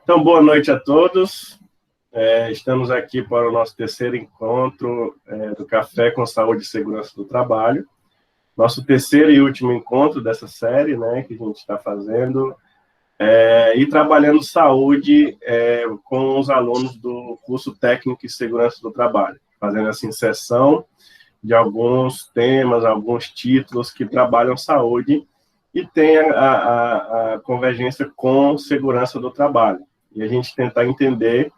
Então, boa noite a todos. Estamos aqui para o nosso terceiro encontro do Café com Saúde e Segurança do Trabalho. Nosso terceiro e último encontro dessa série, né, que a gente está fazendo, e trabalhando saúde com os alunos do curso Técnico em Segurança do Trabalho, fazendo essa inserção de alguns temas, alguns títulos que trabalham saúde e tem a convergência com segurança do trabalho. E a gente tentar entender.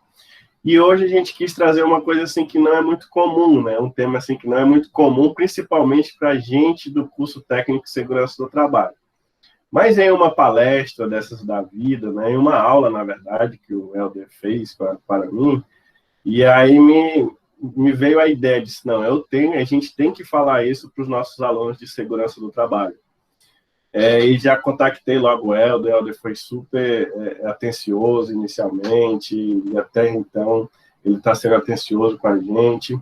E hoje a gente quis trazer uma coisa assim que não é muito comum, né? Um tema assim que não é muito comum, principalmente para a gente do curso Técnico de Segurança do Trabalho. Mas em uma palestra dessas da vida, né? Em uma aula, na verdade, que o Helder fez para mim, e aí me veio a ideia, disse, não, a gente tem que falar isso para os nossos alunos de segurança do trabalho. E já contactei logo o Helder foi super atencioso inicialmente, e até então ele está sendo atencioso com a gente.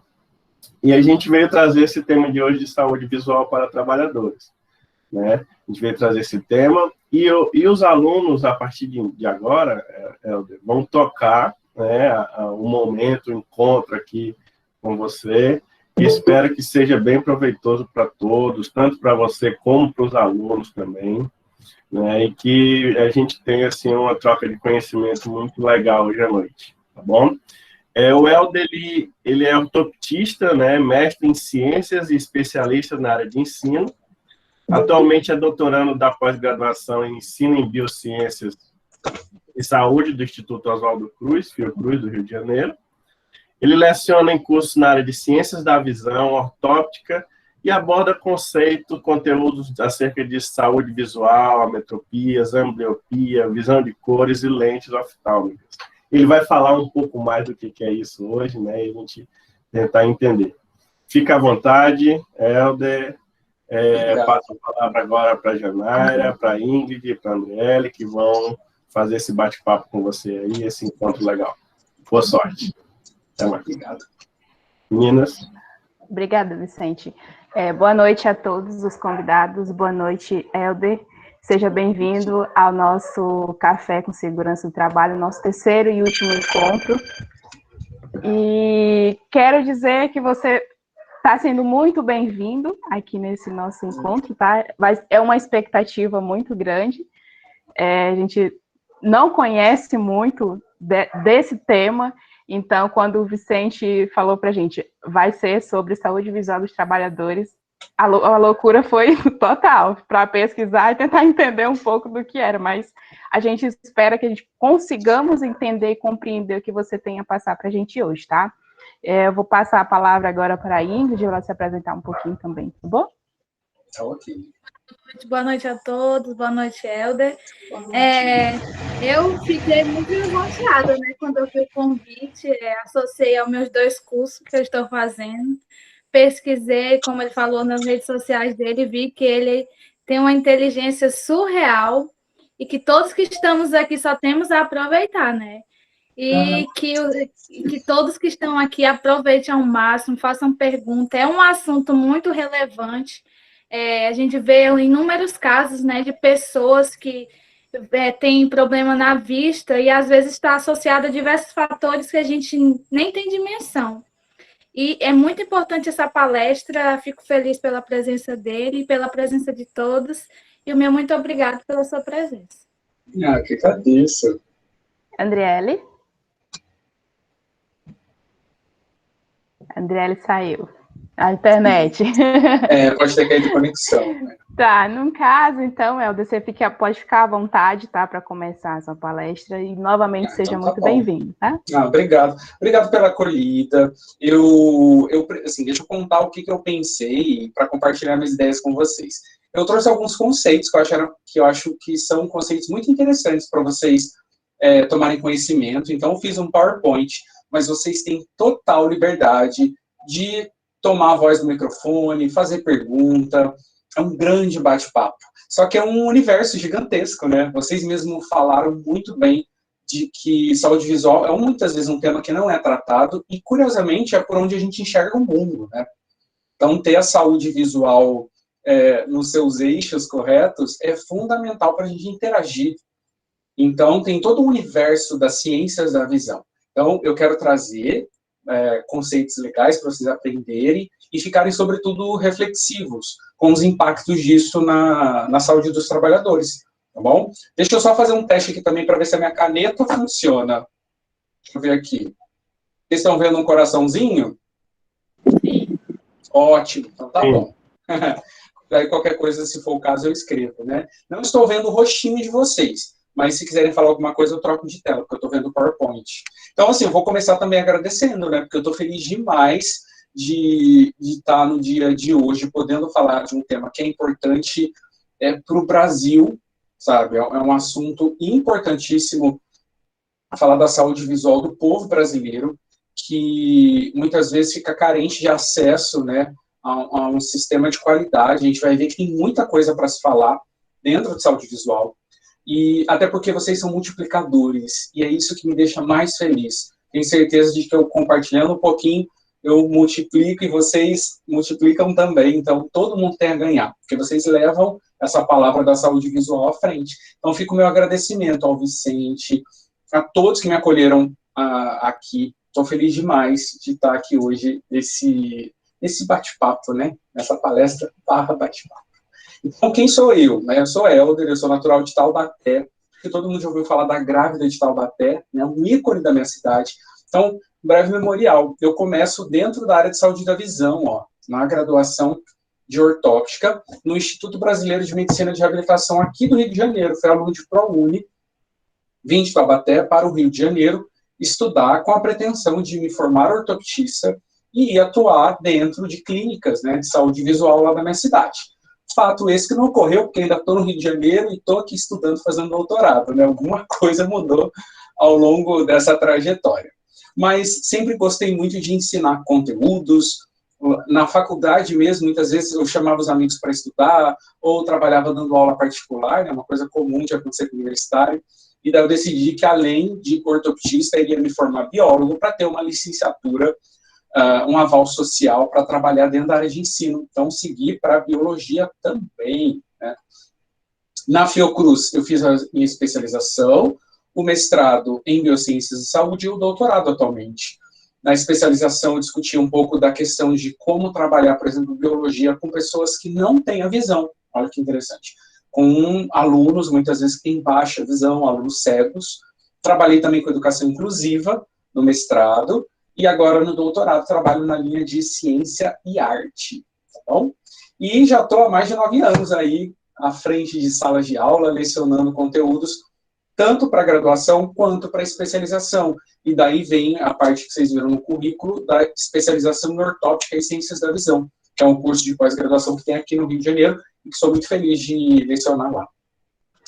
E a gente veio trazer esse tema de hoje de saúde visual para trabalhadores. Né? A gente veio trazer esse tema, e os alunos, a partir de agora, Helder, vão tocar, né, o momento, o encontro aqui com você. E espero que seja bem proveitoso para todos, tanto para você como para os alunos também, né? E que a gente tenha assim, uma troca de conhecimento muito legal hoje à noite, tá bom? O Helder, ele é ortoptista, né? Mestre em ciências e especialista na área de ensino. Atualmente é doutorando da pós-graduação em ensino em biociências e saúde do Instituto Oswaldo Cruz, Fiocruz, do Rio de Janeiro. Ele leciona em cursos na área de ciências da visão, ortóptica, e aborda conteúdos acerca de saúde visual, ametropias, ambliopia, visão de cores e lentes oftálmicas. Ele vai falar um pouco mais do que é isso hoje, né, e a gente tentar entender. Fica à vontade, Helder. Passo a palavra agora para a Janaira, para a Ingrid e para a Andriele, que vão fazer esse bate-papo com você aí, esse encontro legal. Boa sorte. Até mais. Obrigado. Meninas. Obrigada, Vicente. Boa noite a todos os convidados. Boa noite, Helder. Seja bem-vindo ao nosso Café com Segurança do Trabalho, nosso terceiro e último encontro. E quero dizer que você está sendo muito bem-vindo aqui nesse nosso encontro, tá? É uma expectativa muito grande. A gente não conhece muito desse tema. Então, quando o Vicente falou para a gente, vai ser sobre saúde visual dos trabalhadores, a loucura foi total para pesquisar e tentar entender um pouco do que era, mas a gente espera que a gente consigamos entender e compreender o que você tem a passar para a gente hoje, tá? Eu vou passar a palavra agora para a Ingrid, ela se apresentar um pouquinho também, tá bom? Tá ok. Boa noite a todos, boa noite, Helder. Eu fiquei muito emocionada, né, quando eu vi o convite, associei aos meus 2 cursos que eu estou fazendo, pesquisei, como ele falou nas redes sociais dele, vi que ele tem uma inteligência surreal e que todos que estamos aqui só temos a aproveitar, né? E que todos que estão aqui aproveitem ao máximo, façam perguntas. É um assunto muito relevante. A gente vê inúmeros casos, né, de pessoas que têm problema na vista e às vezes está associado a diversos fatores que a gente nem tem dimensão. E é muito importante essa palestra, fico feliz pela presença dele, pela presença de todos, e o meu muito obrigado pela sua presença. Que agradeço. Andriele? Andriele saiu. A internet. Pode ter caído de conexão. Né? Tá, no caso, então, Helder, você pode ficar à vontade, tá, para começar a sua palestra, e novamente seja muito bem-vindo, tá? Obrigado. Obrigado pela acolhida. Assim, deixa eu contar o que eu pensei para compartilhar minhas ideias com vocês. Eu trouxe alguns conceitos que eu acho que são conceitos muito interessantes para vocês tomarem conhecimento. Então, eu fiz um PowerPoint, mas vocês têm total liberdade de tomar a voz do microfone, fazer pergunta. É um grande bate-papo. Só que é um universo gigantesco, né? Vocês mesmos falaram muito bem de que saúde visual é muitas vezes um tema que não é tratado e, curiosamente, é por onde a gente enxerga o mundo, né? Então, ter a saúde visual nos seus eixos corretos é fundamental para a gente interagir Então, tem todo o universo das ciências da visão. Então, eu quero trazer conceitos legais para vocês aprenderem e ficarem, sobretudo, reflexivos com os impactos disso na saúde dos trabalhadores, tá bom? Deixa eu só fazer um teste aqui também para ver se a minha caneta funciona. Deixa eu ver aqui. Vocês estão vendo um coraçãozinho? Sim. Ótimo, então tá bom. Aí qualquer coisa, se for o caso, eu escrevo, né? Não estou vendo o rostinho de vocês, mas se quiserem falar alguma coisa, eu troco de tela, porque eu estou vendo o PowerPoint. Então, assim, eu vou começar também agradecendo, né? Porque eu estou feliz demais de estar no dia de hoje podendo falar de um tema que é importante para o Brasil, sabe? É um assunto importantíssimo falar da saúde visual do povo brasileiro, que muitas vezes fica carente de acesso, né, a um sistema de qualidade. A gente vai ver que tem muita coisa para se falar dentro de saúde visual, e até porque vocês são multiplicadores, e é isso que me deixa mais feliz. Tenho certeza de que eu, compartilhando um pouquinho, eu multiplico e vocês multiplicam também, então todo mundo tem a ganhar, porque vocês levam essa palavra da saúde visual à frente. Então fica o meu agradecimento ao Vicente, a todos que me acolheram aqui. Estou feliz demais de estar aqui hoje nesse bate-papo, né? Nessa palestra barra bate-papo. Então, quem sou eu? Né? Eu sou Helder, eu sou natural de Taubaté, que todo mundo já ouviu falar da Grávida de Taubaté, né? Um ícone da minha cidade. Então, breve memorial. Eu começo dentro da área de saúde da visão, ó, na graduação de ortóptica, no Instituto Brasileiro de Medicina de Reabilitação aqui do Rio de Janeiro. Fui aluno de ProUni, vim de Taubaté para o Rio de Janeiro estudar com a pretensão de me formar ortoptista e atuar dentro de clínicas, né, de saúde visual lá da minha cidade. Fato esse que não ocorreu, porque ainda estou no Rio de Janeiro e estou aqui estudando, fazendo doutorado, né? Alguma coisa mudou ao longo dessa trajetória. Mas sempre gostei muito de ensinar conteúdos. Na faculdade mesmo, muitas vezes eu chamava os amigos para estudar, ou trabalhava dando aula particular, né? Uma coisa comum de acontecer com o universitário. E daí eu decidi que, além de ortoptista, eu iria me formar biólogo para ter uma licenciatura, um aval social para trabalhar dentro da área de ensino. Então, segui para a biologia também, né? Na Fiocruz, eu fiz a minha especialização, o mestrado em biociências de saúde e o doutorado atualmente. Na especialização, eu discuti um pouco da questão de como trabalhar, por exemplo, biologia com pessoas que não têm a visão. Olha que interessante. Com alunos, muitas vezes, que têm baixa visão, alunos cegos. Trabalhei também com educação inclusiva no mestrado, e agora no doutorado trabalho na linha de ciência e arte, tá bom? E já estou há mais de 9 anos aí, à frente de salas de aula, lecionando conteúdos, tanto para graduação quanto para especialização. E daí vem a parte que vocês viram no currículo da especialização em ortóptica e ciências da visão, que é um curso de pós-graduação que tem aqui no Rio de Janeiro, e que sou muito feliz de lecionar lá.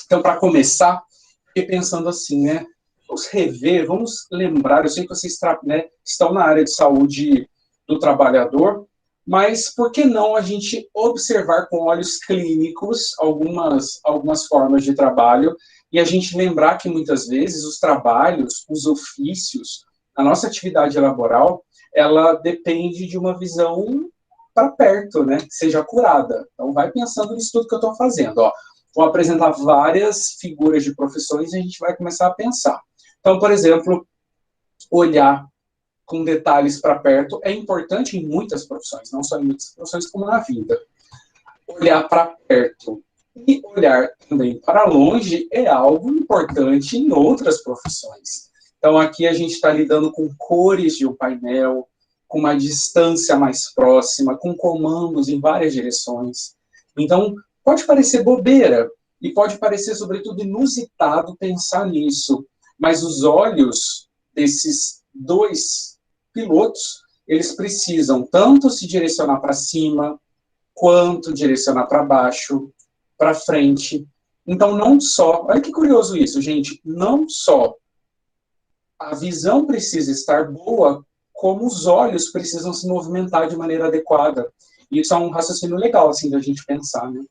Então, para começar, fiquei pensando assim, né? Vamos rever, vamos lembrar, eu sei que vocês, né, estão na área de saúde do trabalhador, mas por que não a gente observar com olhos clínicos algumas formas de trabalho e a gente lembrar que muitas vezes os trabalhos, os ofícios, a nossa atividade laboral, ela depende de uma visão para perto, né, que seja curada. Então, vai pensando nisso tudo que eu estou fazendo, ó. Vou apresentar várias figuras de profissões e a gente vai começar a pensar. Então, por exemplo, olhar com detalhes para perto é importante em muitas profissões, não só em muitas profissões, como na vida. Olhar para perto e olhar também para longe é algo importante em outras profissões. Então, aqui a gente está lidando com cores de um painel, com uma distância mais próxima, com comandos em várias direções. Então, pode parecer bobeira e pode parecer, sobretudo, inusitado pensar nisso, mas os olhos desses dois pilotos, eles precisam tanto se direcionar para cima, quanto direcionar para baixo, para frente. Então, não só... Olha que curioso isso, gente. Não só a visão precisa estar boa, como os olhos precisam se movimentar de maneira adequada. E isso é um raciocínio legal, assim, da gente pensar, né?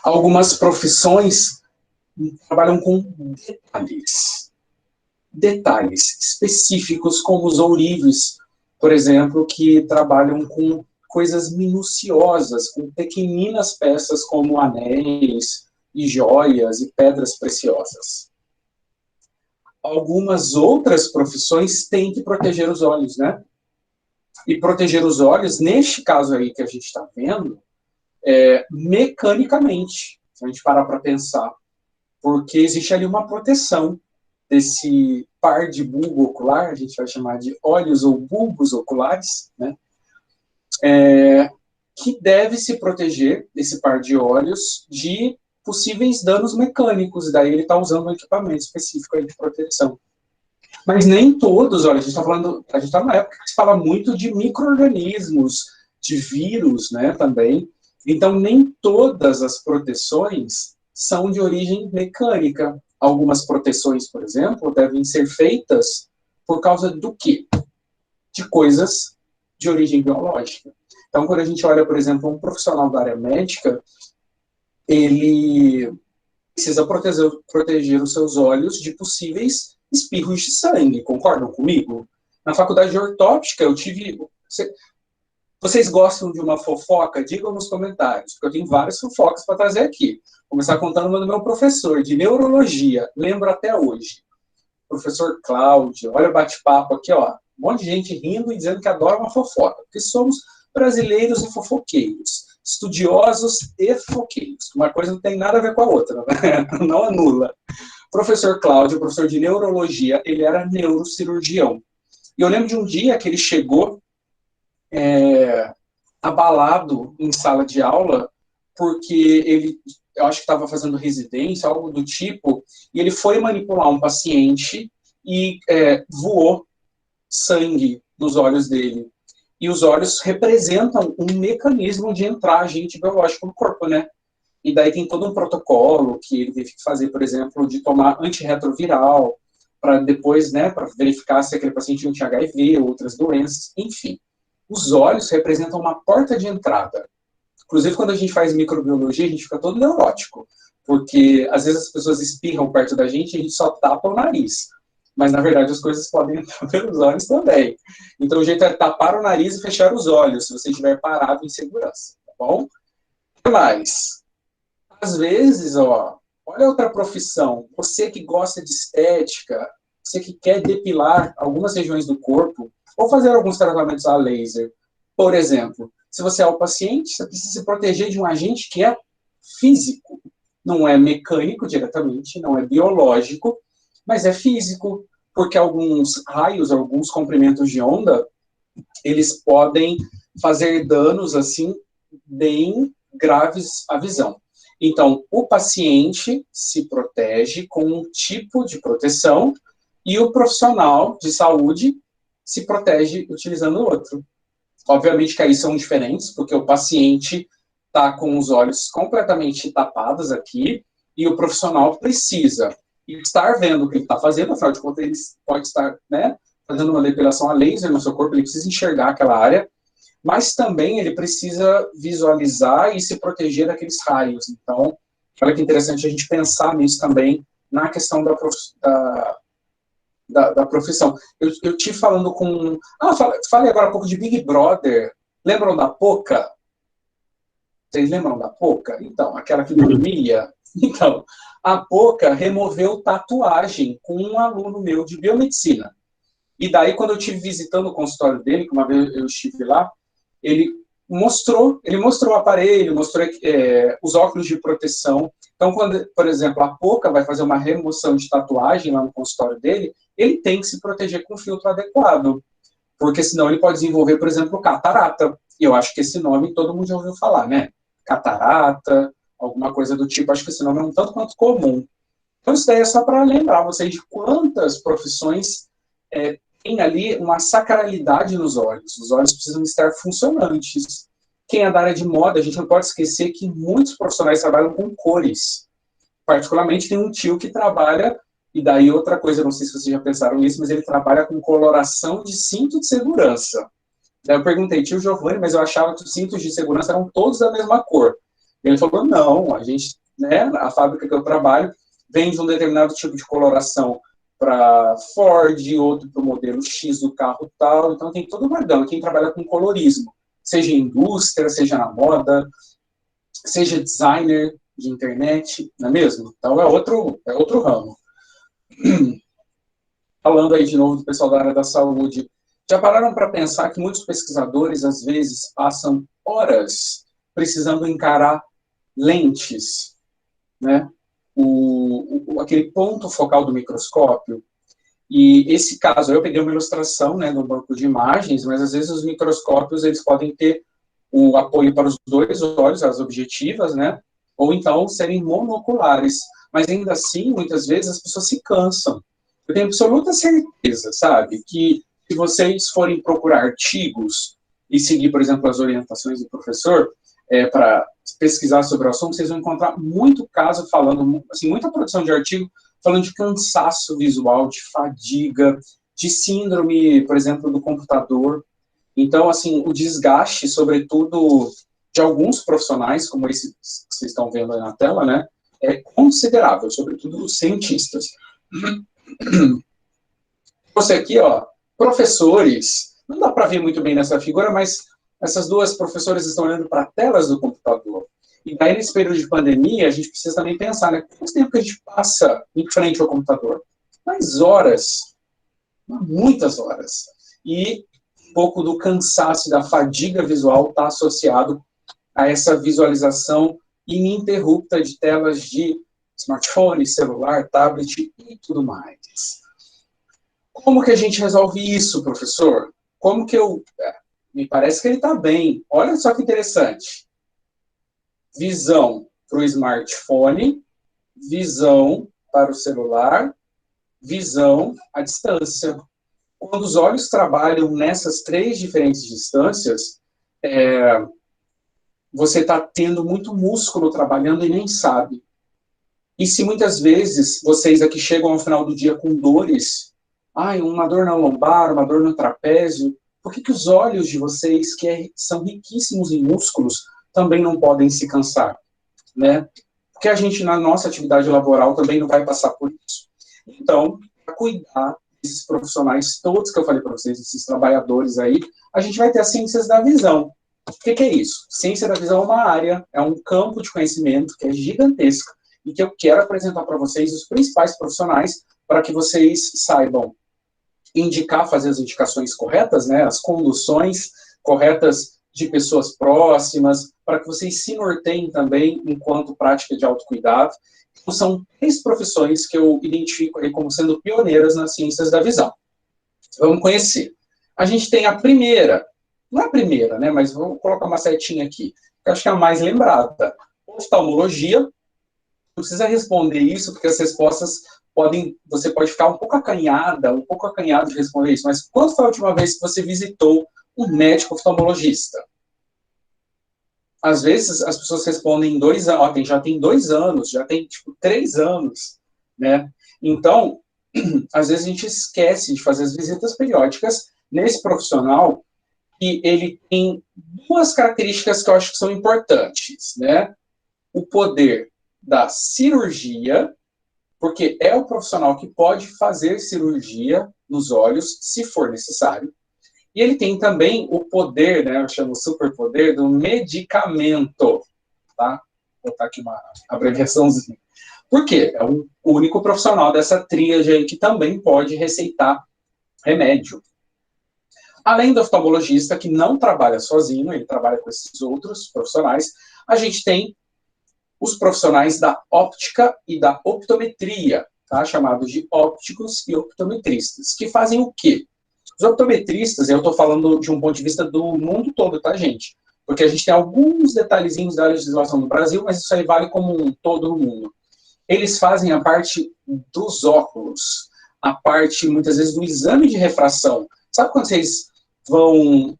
Algumas profissões trabalham com detalhes específicos, como os ourives, por exemplo, que trabalham com coisas minuciosas, com pequeninas peças como anéis e joias e pedras preciosas. Algumas outras profissões têm que proteger os olhos, né? E proteger os olhos, neste caso aí que a gente está vendo, mecanicamente, se a gente parar para pensar, porque existe ali uma proteção desse par de bulbo ocular, a gente vai chamar de olhos ou bulbos oculares, né? Que deve se proteger, esse par de olhos, de possíveis danos mecânicos, daí ele está usando um equipamento específico aí de proteção. Mas nem todos, olha, a gente está numa época que se fala muito de micro-organismos, de vírus, né, também. Então, nem todas as proteções são de origem mecânica. Algumas proteções, por exemplo, devem ser feitas por causa do quê? De coisas de origem biológica. Então, quando a gente olha, por exemplo, um profissional da área médica, ele precisa proteger os seus olhos de possíveis espirros de sangue, concordam comigo? Na faculdade de ortóptica, eu tive... Vocês gostam de uma fofoca? Digam nos comentários, porque eu tenho várias fofocas para trazer aqui. Vou começar contando uma do meu professor de neurologia, lembro até hoje. Professor Cláudio, olha o bate-papo aqui, ó. Um monte de gente rindo e dizendo que adora uma fofoca, porque somos brasileiros e fofoqueiros, estudiosos e fofoqueiros. Uma coisa não tem nada a ver com a outra, né? Não anula. Professor Cláudio, professor de neurologia, ele era neurocirurgião. E eu lembro de um dia que ele chegou abalado em sala de aula, porque ele, eu acho que estava fazendo residência, algo do tipo, e ele foi manipular um paciente e voou sangue nos olhos dele. E os olhos representam um mecanismo de entrar agente biológico no corpo, né? E daí tem todo um protocolo que ele teve que fazer, por exemplo, de tomar antirretroviral, para depois, né, para verificar se aquele paciente não tinha HIV ou outras doenças, enfim. Os olhos representam uma porta de entrada. Inclusive, quando a gente faz microbiologia, a gente fica todo neurótico, porque às vezes as pessoas espirram perto da gente e a gente só tapa o nariz. Mas, na verdade, as coisas podem entrar pelos olhos também. Então, o jeito é tapar o nariz e fechar os olhos, se você estiver parado em segurança, tá bom? O que mais? Às vezes, ó, olha outra profissão. Você que gosta de estética, você que quer depilar algumas regiões do corpo, ou fazer alguns tratamentos a laser. Por exemplo, se você é o paciente, você precisa se proteger de um agente que é físico. Não é mecânico diretamente, não é biológico, mas é físico, porque alguns raios, alguns comprimentos de onda, eles podem fazer danos, assim, bem graves à visão. Então, o paciente se protege com um tipo de proteção e o profissional de saúde se protege utilizando outro. Obviamente que aí são diferentes, porque o paciente está com os olhos completamente tapados aqui e o profissional precisa estar vendo o que ele está fazendo, afinal de contas ele pode estar, né, fazendo uma depilação a laser no seu corpo, ele precisa enxergar aquela área, mas também ele precisa visualizar e se proteger daqueles raios. Então, olha que interessante a gente pensar nisso também, na questão da profissão. Eu te falando com... falei agora um pouco de Big Brother. Lembram da Poca? Vocês lembram da Poca? Então, aquela que dormia. Então, a Poca removeu tatuagem com um aluno meu de biomedicina. E daí, quando eu estive visitando o consultório dele, que uma vez eu estive lá, ele mostrou o aparelho, mostrou os óculos de proteção. Então, quando, por exemplo, a Poca vai fazer uma remoção de tatuagem lá no consultório dele, ele tem que se proteger com um filtro adequado, porque senão ele pode desenvolver, por exemplo, catarata. E eu acho que esse nome todo mundo já ouviu falar, né? Catarata, alguma coisa do tipo, acho que esse nome é um tanto quanto comum. Então, isso daí é só para lembrar vocês de quantas profissões tem ali uma sacralidade nos olhos. Os olhos precisam estar funcionantes. Quem é da área de moda, a gente não pode esquecer que muitos profissionais trabalham com cores. Particularmente, tem um tio que trabalha, e daí outra coisa, não sei se vocês já pensaram nisso, mas ele trabalha com coloração de cinto de segurança. Daí eu perguntei, tio Giovanni, mas eu achava que os cintos de segurança eram todos da mesma cor. Ele falou, não, a gente, né, a fábrica que eu trabalho vende um determinado tipo de coloração para Ford, outro para o modelo X do carro tal, então tem toda uma gama, quem trabalha com colorismo, seja em indústria, seja na moda, seja designer, de internet, não é mesmo? Então é outro ramo. Falando aí de novo do pessoal da área da saúde, já pararam para pensar que muitos pesquisadores, às vezes, passam horas precisando encarar lentes, né? Aquele ponto focal do microscópio. E esse caso, eu peguei uma ilustração, né, no banco de imagens, mas às vezes os microscópios, eles podem ter o apoio para os dois olhos, as objetivas, né, ou então serem monoculares. Mas ainda assim, muitas vezes, as pessoas se cansam. Eu tenho absoluta certeza, sabe, que se vocês forem procurar artigos e seguir, por exemplo, as orientações do professor, para pesquisar sobre o assunto, vocês vão encontrar muito caso falando, assim, muita produção de artigo falando de cansaço visual, de fadiga, de síndrome, por exemplo, do computador. Então, assim, o desgaste, sobretudo, de alguns profissionais, como esse que vocês estão vendo aí na tela, né, é considerável, sobretudo os cientistas. Você aqui, ó, professores, não dá para ver muito bem nessa figura, mas essas duas professoras estão olhando para telas do computador. E daí, nesse período de pandemia, a gente precisa também pensar, né, quanto tempo que a gente passa em frente ao computador? Mais horas, muitas horas. E um pouco do cansaço e da fadiga visual está associado a essa visualização ininterrupta de telas de smartphone, celular, tablet e tudo mais. Como que a gente resolve isso, professor? Como que me parece que ele está bem. Olha só que interessante. Visão para o smartphone, visão para o celular, visão à distância. Quando os olhos trabalham nessas 3 diferentes distâncias, você está tendo muito músculo trabalhando e nem sabe. E se muitas vezes vocês aqui chegam ao final do dia com dores, uma dor na lombar, uma dor no trapézio, por que os olhos de vocês, que são riquíssimos em músculos, também não podem se cansar, né? Porque a gente, na nossa atividade laboral, também não vai passar por isso. Então, para cuidar desses profissionais todos que eu falei para vocês, esses trabalhadores aí, a gente vai ter as ciências da visão. O que é isso? Ciência da visão é uma área, é um campo de conhecimento que é gigantesco e que eu quero apresentar para vocês os principais profissionais para que vocês saibam fazer as indicações corretas, né, as conduções corretas de pessoas próximas, para que vocês se norteiem também enquanto prática de autocuidado. Então, são 3 profissões que eu identifico aí como sendo pioneiras nas ciências da visão. Vamos conhecer. A gente tem a primeira, não é a primeira, né, mas vou colocar uma setinha aqui, que eu acho que é a mais lembrada. Oftalmologia. Não precisa responder isso, porque as respostas você pode ficar um pouco acanhado de responder isso, mas quando foi a última vez que você visitou um médico oftalmologista? Às vezes as pessoas respondem em 2 anos, já tem 2 anos, já tem 3 anos, né? Então, às vezes a gente esquece de fazer as visitas periódicas nesse profissional e ele tem 2 características que eu acho que são importantes, né? O poder da cirurgia, porque é o profissional que pode fazer cirurgia nos olhos, se for necessário. E ele tem também o poder, né, eu chamo superpoder, do medicamento. Tá? Vou botar aqui uma abreviaçãozinha. Por quê? É o único profissional dessa tríade aí que também pode receitar remédio. Além do oftalmologista, que não trabalha sozinho, ele trabalha com esses outros profissionais, a gente tem os profissionais da óptica e da optometria, tá? Chamados de ópticos e optometristas, que fazem o quê? Os optometristas, eu estou falando de um ponto de vista do mundo todo, tá, gente? Porque a gente tem alguns detalhezinhos da legislação do Brasil, mas isso aí vale como um todo no mundo. Eles fazem a parte dos óculos, a parte, muitas vezes, do exame de refração. Sabe quando vocês vão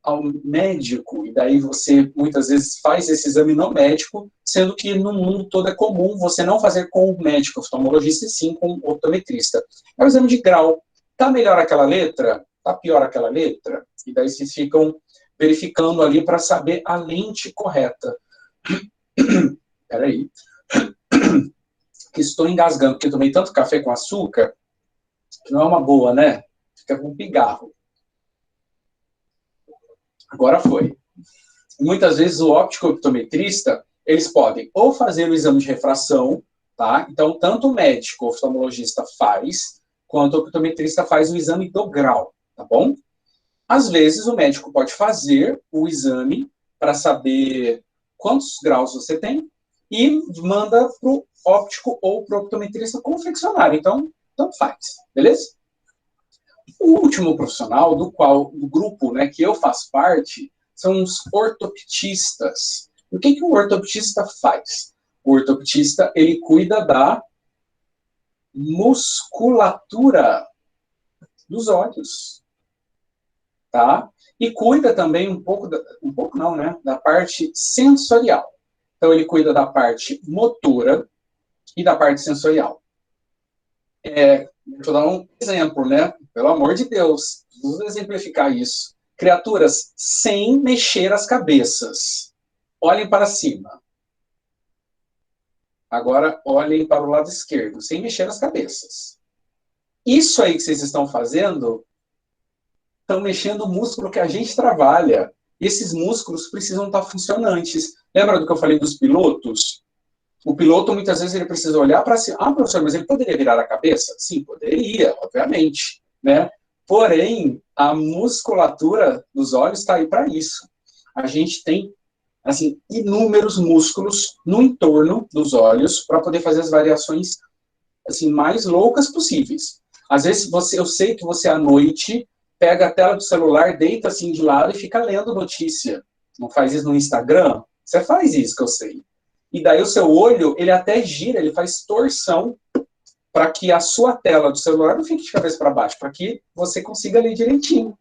ao médico, e daí você, muitas vezes, faz esse exame no médico, sendo que no mundo todo é comum você não fazer com o médico oftalmologista, e sim com o optometrista. É o exame de grau. Tá melhor aquela letra? Tá pior aquela letra? E daí vocês ficam verificando ali para saber a lente correta. Peraí. Que estou engasgando, porque eu tomei tanto café com açúcar, que não é uma boa, né? Fica com pigarro. Agora foi. Muitas vezes o óptico optometrista, eles podem ou fazer o exame de refração, tá? Então, tanto o médico, o oftalmologista faz, quanto o optometrista faz o exame do grau, tá bom? Às vezes, o médico pode fazer o exame para saber quantos graus você tem e manda para o óptico ou para o optometrista confeccionar. Então, tanto faz, beleza? O último profissional do grupo, né, que eu faço parte são os ortoptistas. O que o ortoptista faz? O ortoptista, ele cuida da musculatura dos olhos, tá? E cuida também da parte sensorial. Então, ele cuida da parte motora e da parte sensorial. Deixa eu dar um exemplo, né? Pelo amor de Deus, vamos exemplificar isso. Criaturas, sem mexer as cabeças. Olhem para cima. Agora, olhem para o lado esquerdo, sem mexer as cabeças. Isso aí que vocês estão fazendo, estão mexendo o músculo que a gente trabalha. Esses músculos precisam estar funcionantes. Lembra do que eu falei dos pilotos? O piloto, muitas vezes, ele precisa olhar para cima. Ah, professor, mas ele poderia virar a cabeça? Sim, poderia, obviamente, né? Porém, a musculatura dos olhos está aí para isso. A gente tem, assim, inúmeros músculos no entorno dos olhos para poder fazer as variações, assim, mais loucas possíveis. Às vezes, eu sei que você, à noite, pega a tela do celular, deita assim de lado e fica lendo notícia. Não faz isso no Instagram? Você faz isso, que eu sei. E daí o seu olho, ele até gira, ele faz torção para que a sua tela do celular não fique de cabeça para baixo, para que você consiga ler direitinho.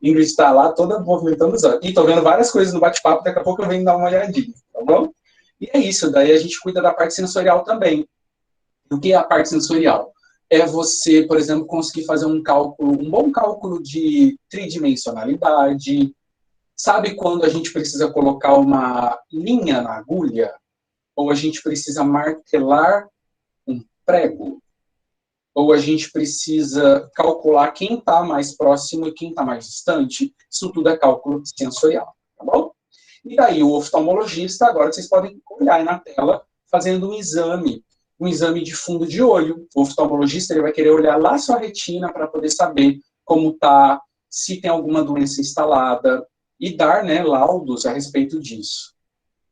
Ingrid está lá toda movimentando os olhos. E estou vendo várias coisas no bate-papo, daqui a pouco eu venho dar uma olhadinha, tá bom? E é isso, daí a gente cuida da parte sensorial também. O que é a parte sensorial? É você, por exemplo, conseguir fazer um bom cálculo de tridimensionalidade. Sabe quando a gente precisa colocar uma linha na agulha? Ou a gente precisa martelar um prego? Ou a gente precisa calcular quem está mais próximo e quem está mais distante? Isso tudo é cálculo sensorial, tá bom? E daí o oftalmologista, agora vocês podem olhar aí na tela, fazendo um exame de fundo de olho. O oftalmologista, ele vai querer olhar lá a sua retina para poder saber como está, se tem alguma doença instalada, e dar, né, laudos a respeito disso.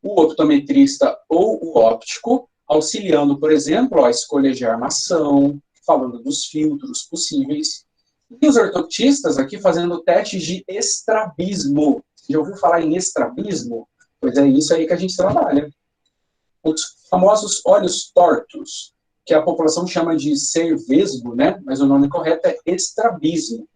O optometrista ou o óptico, auxiliando, por exemplo, a escolha de armação, falando dos filtros possíveis. E os ortoptistas aqui fazendo testes de estrabismo. Já ouviu falar em estrabismo? Pois é isso aí que a gente trabalha. Os famosos olhos tortos, que a população chama de cervesgo, né? Mas o nome correto é estrabismo.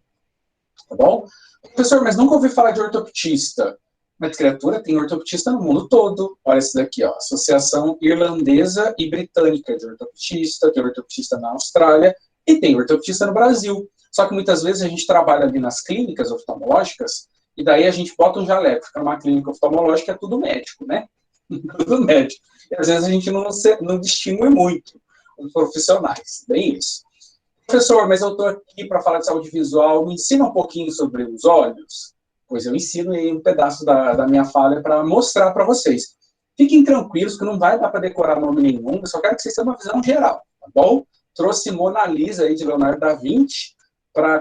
Tá bom? Professor, mas nunca ouvi falar de ortoptista. Mas, criatura, tem ortoptista no mundo todo. Olha esse daqui, ó. Associação Irlandesa e Britânica de Ortoptista, tem ortoptista na Austrália e tem ortoptista no Brasil. Só que muitas vezes a gente trabalha ali nas clínicas oftalmológicas e daí a gente bota um jaleco. Fica numa clínica oftalmológica, é tudo médico, né? Tudo médico. E às vezes a gente não distingue muito os profissionais. Bem isso. Professor, mas eu estou aqui para falar de saúde visual, me ensina um pouquinho sobre os olhos? Pois eu ensino aí um pedaço da minha fala para mostrar para vocês. Fiquem tranquilos que não vai dar para decorar nome nenhum, eu só quero que vocês tenham uma visão geral, tá bom? Trouxe Mona Lisa aí de Leonardo da Vinci,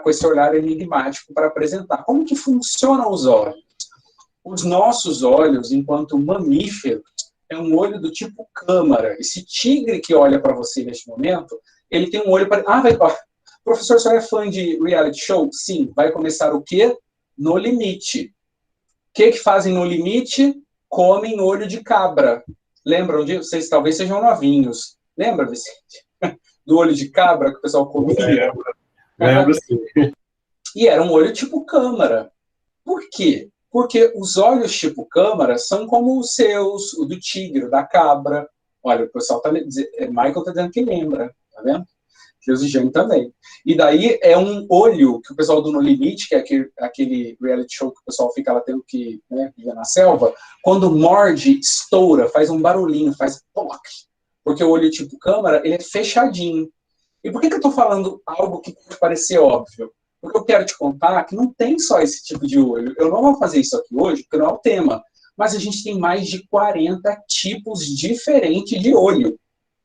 com esse olhar enigmático para apresentar. Como que funcionam os olhos? Os nossos olhos, enquanto mamíferos, é um olho do tipo câmara. Esse tigre que olha para você neste momento, ele tem um olho para... Professor, você é fã de reality show? Sim. Vai começar o quê? No Limite. O que fazem no Limite? Comem olho de cabra. Lembram disso? Vocês talvez sejam novinhos. Lembra, Vicente? Do olho de cabra que o pessoal comia? Lembro sim. E era um olho tipo câmara. Por quê? Porque os olhos tipo câmara são como os seus, o do tigre, o da cabra. Olha, o pessoal tá dizendo, Michael está dizendo que lembra, tá vendo? Deus e Jane também. E daí é um olho que o pessoal do No Limite, que é aquele reality show que o pessoal fica lá tendo que, né, viver na selva, quando morde, estoura, faz um barulhinho, faz ploc. Porque o olho tipo câmara, ele é fechadinho. E por que eu estou falando algo que pode parecer óbvio? Porque eu quero te contar que não tem só esse tipo de olho. Eu não vou fazer isso aqui hoje, porque não é o tema. mas a gente tem mais de 40 tipos diferentes de olho,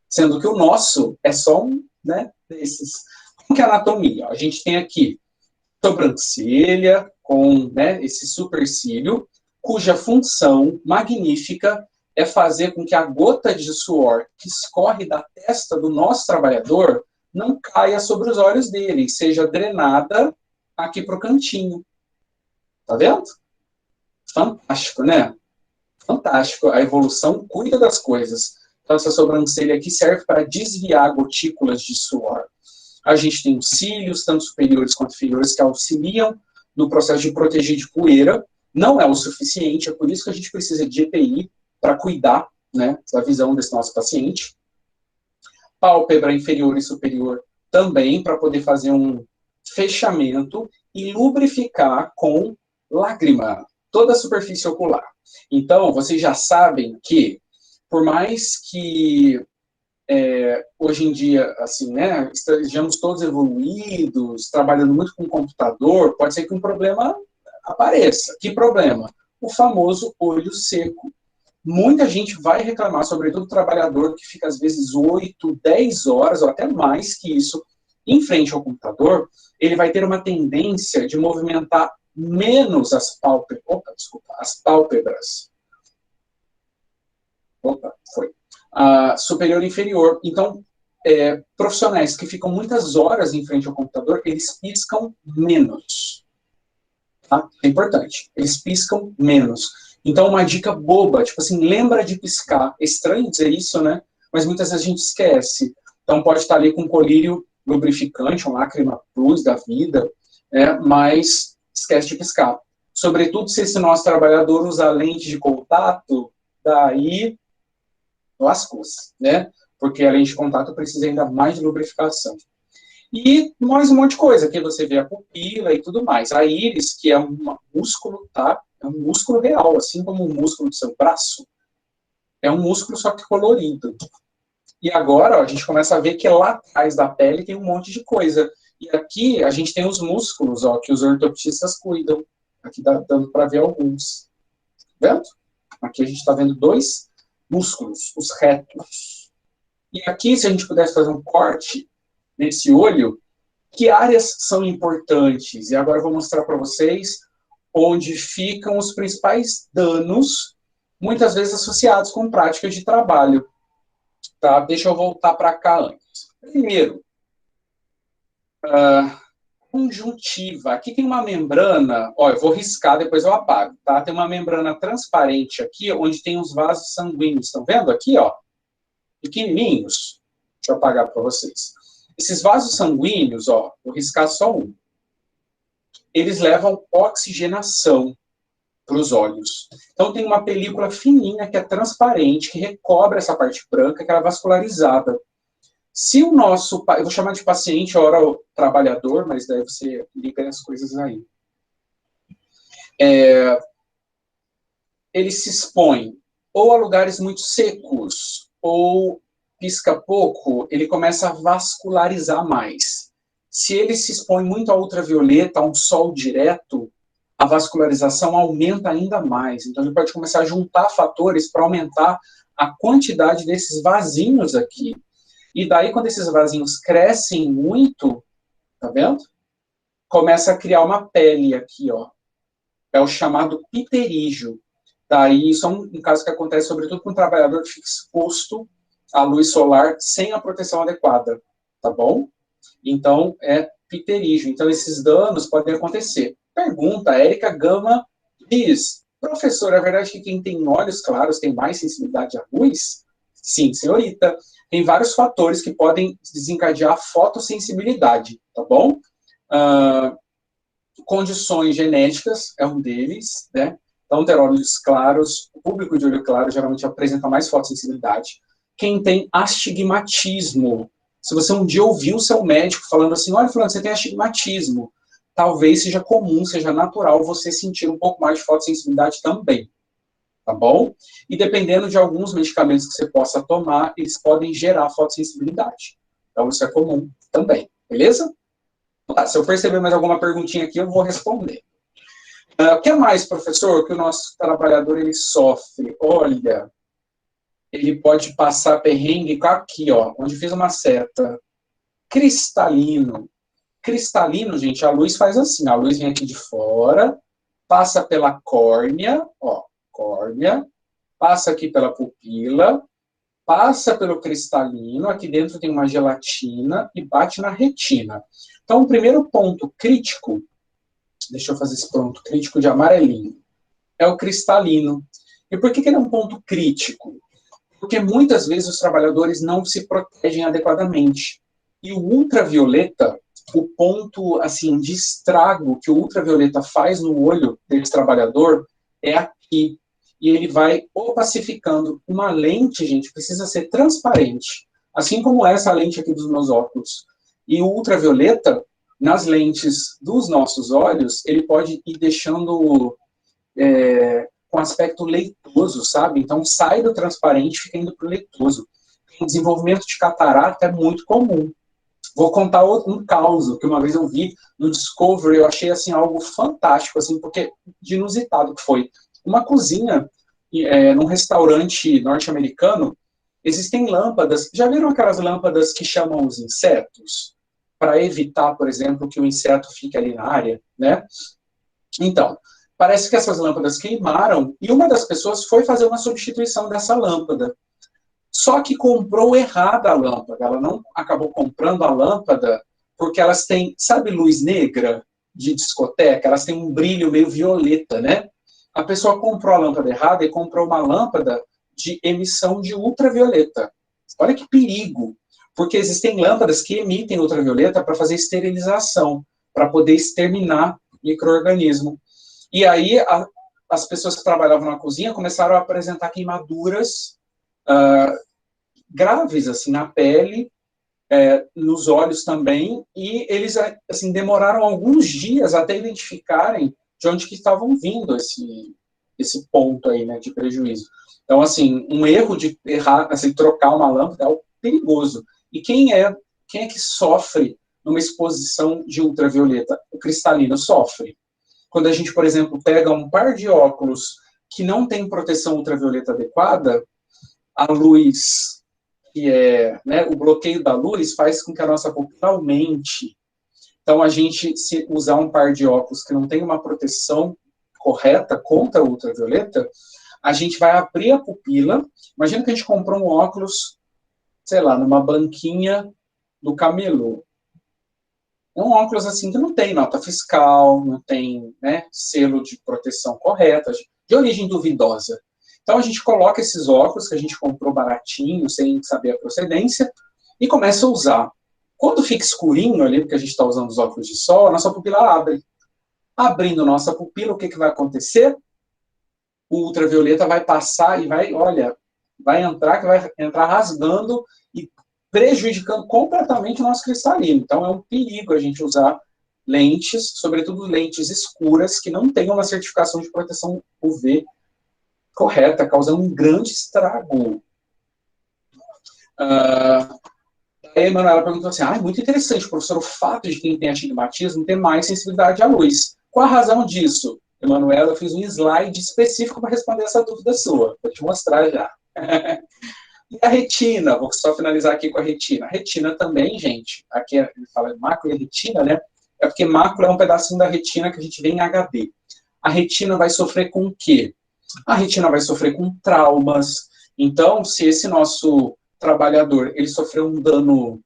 sendo que o nosso é só um, né, desses. Como que é a anatomia? A gente tem aqui sobrancelha com, né, esse supercílio, cuja função magnífica é fazer com que a gota de suor que escorre da testa do nosso trabalhador não caia sobre os olhos dele, seja drenada aqui para o cantinho. Tá vendo? Fantástico, né? Fantástico. A evolução cuida das coisas. Então, essa sobrancelha aqui serve para desviar gotículas de suor. A gente tem os cílios, tanto superiores quanto inferiores, que auxiliam no processo de proteger de poeira. Não é o suficiente, é por isso que a gente precisa de EPI para cuidar, né, da visão desse nosso paciente. Pálpebra inferior e superior também, para poder fazer um fechamento e lubrificar com lágrima toda a superfície ocular. Então, vocês já sabem que, por mais que hoje em dia, assim, né, estejamos todos evoluídos, trabalhando muito com computador, pode ser que um problema apareça. Que problema? O famoso olho seco. Muita gente vai reclamar, sobretudo o trabalhador que fica às vezes 8, 10 horas, ou até mais que isso, em frente ao computador, ele vai ter uma tendência de movimentar menos as pálpebras. Opa, desculpa, as pálpebras. Opa, foi. Superior e inferior. Então, profissionais que ficam muitas horas em frente ao computador, eles piscam menos. Tá? É importante. Eles piscam menos. Então, uma dica boba, tipo assim, lembra de piscar. É estranho dizer isso, né? Mas muitas vezes a gente esquece. Então, pode estar ali com colírio lubrificante, um lágrima plus da vida, mas esquece de piscar. Sobretudo se esse nosso trabalhador usa lente de contato, daí lascou-se, né? Porque a lente de contato precisa ainda mais de lubrificação. E mais um monte de coisa, aqui você vê a pupila e tudo mais. A íris, que é um músculo, tá? É um músculo real, assim como o músculo do seu braço. É um músculo só que colorido. E agora, ó, a gente começa a ver que lá atrás da pele tem um monte de coisa. E aqui a gente tem os músculos, ó, que os ortoptistas cuidam. Aqui dá dando para ver alguns. Tá vendo? Aqui a gente está vendo 2 músculos, os retos. E aqui, se a gente pudesse fazer um corte nesse olho, que áreas são importantes? E agora eu vou mostrar para vocês onde ficam os principais danos, muitas vezes associados com práticas de trabalho. Tá? Deixa eu voltar para cá antes. Primeiro, conjuntiva. Aqui tem uma membrana, ó, eu vou riscar, depois eu apago, tá? Tem uma membrana transparente aqui, onde tem os vasos sanguíneos. Estão vendo aqui, ó? Pequenininhos. Deixa eu apagar para vocês. Esses vasos sanguíneos, ó, vou riscar só um. Eles levam oxigenação para os olhos. Então tem uma película fininha que é transparente, que recobre essa parte branca, que ela é vascularizada. Se o nosso, eu vou chamar de paciente, ora o trabalhador, mas daí você liga as coisas aí. Ele se expõe ou a lugares muito secos, ou pisca pouco, ele começa a vascularizar mais. Se ele se expõe muito à ultravioleta, a um sol direto, a vascularização aumenta ainda mais. Então, ele pode começar a juntar fatores para aumentar a quantidade desses vasinhos aqui. E daí, quando esses vasinhos crescem muito, tá vendo? Começa a criar uma pele aqui, ó. É o chamado pterígio. Daí, isso é um caso que acontece sobretudo com um trabalhador que fica exposto à luz solar sem a proteção adequada, tá bom? Então, é pterígio. Então, esses danos podem acontecer. Pergunta, a Érica Gama diz, professor, é verdade que quem tem olhos claros tem mais sensibilidade à luz? Sim, senhorita. Tem vários fatores que podem desencadear fotossensibilidade, tá bom? Condições genéticas é um deles, né? Então, ter olhos claros, o público de olho claro geralmente apresenta mais fotossensibilidade. Quem tem astigmatismo, se você um dia ouviu o seu médico falando assim, olha, fulano, você tem astigmatismo, talvez seja comum, seja natural você sentir um pouco mais de fotossensibilidade também, tá bom? E dependendo de alguns medicamentos que você possa tomar, eles podem gerar fotossensibilidade. Então, isso é comum também, beleza? Tá, se eu perceber mais alguma perguntinha aqui, eu vou responder. O que mais, professor, que o nosso trabalhador ele sofre? Olha, ele pode passar perrengue aqui, ó, onde fiz uma seta. Cristalino. Cristalino, gente, a luz faz assim, a luz vem aqui de fora, passa pela córnea, ó, córnea, passa aqui pela pupila, passa pelo cristalino, aqui dentro tem uma gelatina e bate na retina. Então, o primeiro ponto crítico, deixa eu fazer esse ponto crítico de amarelinho, é o cristalino. E por que ele é um ponto crítico? Porque muitas vezes os trabalhadores não se protegem adequadamente. E o ultravioleta, o ponto assim de estrago que o ultravioleta faz no olho desse trabalhador é aqui. E ele vai opacificando. Uma lente, gente, precisa ser transparente. Assim como essa lente aqui dos meus óculos. E o ultravioleta, nas lentes dos nossos olhos, ele pode ir deixando com aspecto leitoso, sabe? Então, sai do transparente e fica indo para o leitoso. O desenvolvimento de catarata é muito comum. Vou contar um caso que uma vez eu vi no Discovery, eu achei assim algo fantástico, assim, porque de inusitado que foi. Uma cozinha, num restaurante norte-americano, existem lâmpadas. Já viram aquelas lâmpadas que chamam os insetos? Para evitar, por exemplo, que o inseto fique ali na área, né? Então, parece que essas lâmpadas queimaram e uma das pessoas foi fazer uma substituição dessa lâmpada. Só que comprou errada a lâmpada. Ela não acabou comprando a lâmpada porque elas têm, sabe, luz negra de discoteca? Elas têm um brilho meio violeta, né? A pessoa comprou a lâmpada errada e comprou uma lâmpada de emissão de ultravioleta. Olha que perigo! Porque existem lâmpadas que emitem ultravioleta para fazer esterilização, para poder exterminar micro-organismo. E aí, as pessoas que trabalhavam na cozinha começaram a apresentar queimaduras graves, assim, na pele, nos olhos também, e eles, assim, demoraram alguns dias até identificarem de onde que estavam vindo esse ponto aí, né, de prejuízo. Então, assim, um erro de errar, assim, trocar uma lâmpada é algo perigoso. E quem é que sofre numa exposição de ultravioleta? O cristalino sofre. Quando a gente, por exemplo, pega um par de óculos que não tem proteção ultravioleta adequada, a luz, que é, né, o bloqueio da luz faz com que a nossa pupila aumente. Então, a gente, se usar um par de óculos que não tem uma proteção correta contra a ultravioleta, a gente vai abrir a pupila. Imagina que a gente comprou um óculos, sei lá, numa banquinha do camelô. É um óculos assim que não tem nota fiscal, não tem, né, selo de proteção correta, de origem duvidosa. Então a gente coloca esses óculos que a gente comprou baratinho, sem saber a procedência, e começa a usar. Quando fica escurinho ali, porque a gente está usando os óculos de sol, a nossa pupila abre. Abrindo nossa pupila, o que vai acontecer? O ultravioleta vai passar e vai entrar rasgando e prejudicando completamente o nosso cristalino. Então, é um perigo a gente usar lentes, sobretudo lentes escuras, que não tenham uma certificação de proteção UV correta, causando um grande estrago. Aí a Emanuela perguntou assim, muito interessante, professor, o fato de quem tem astigmatismo ter mais sensibilidade à luz. Qual a razão disso? Emanuela, eu fiz um slide específico para responder essa dúvida sua. Vou te mostrar já. E a retina, vou só finalizar aqui com a retina. A retina também, gente, aqui ele fala mácula e retina, né? É porque mácula é um pedacinho da retina que a gente vê em HD. A retina vai sofrer com o quê? A retina vai sofrer com traumas. Então, se esse nosso trabalhador, ele sofreu um dano,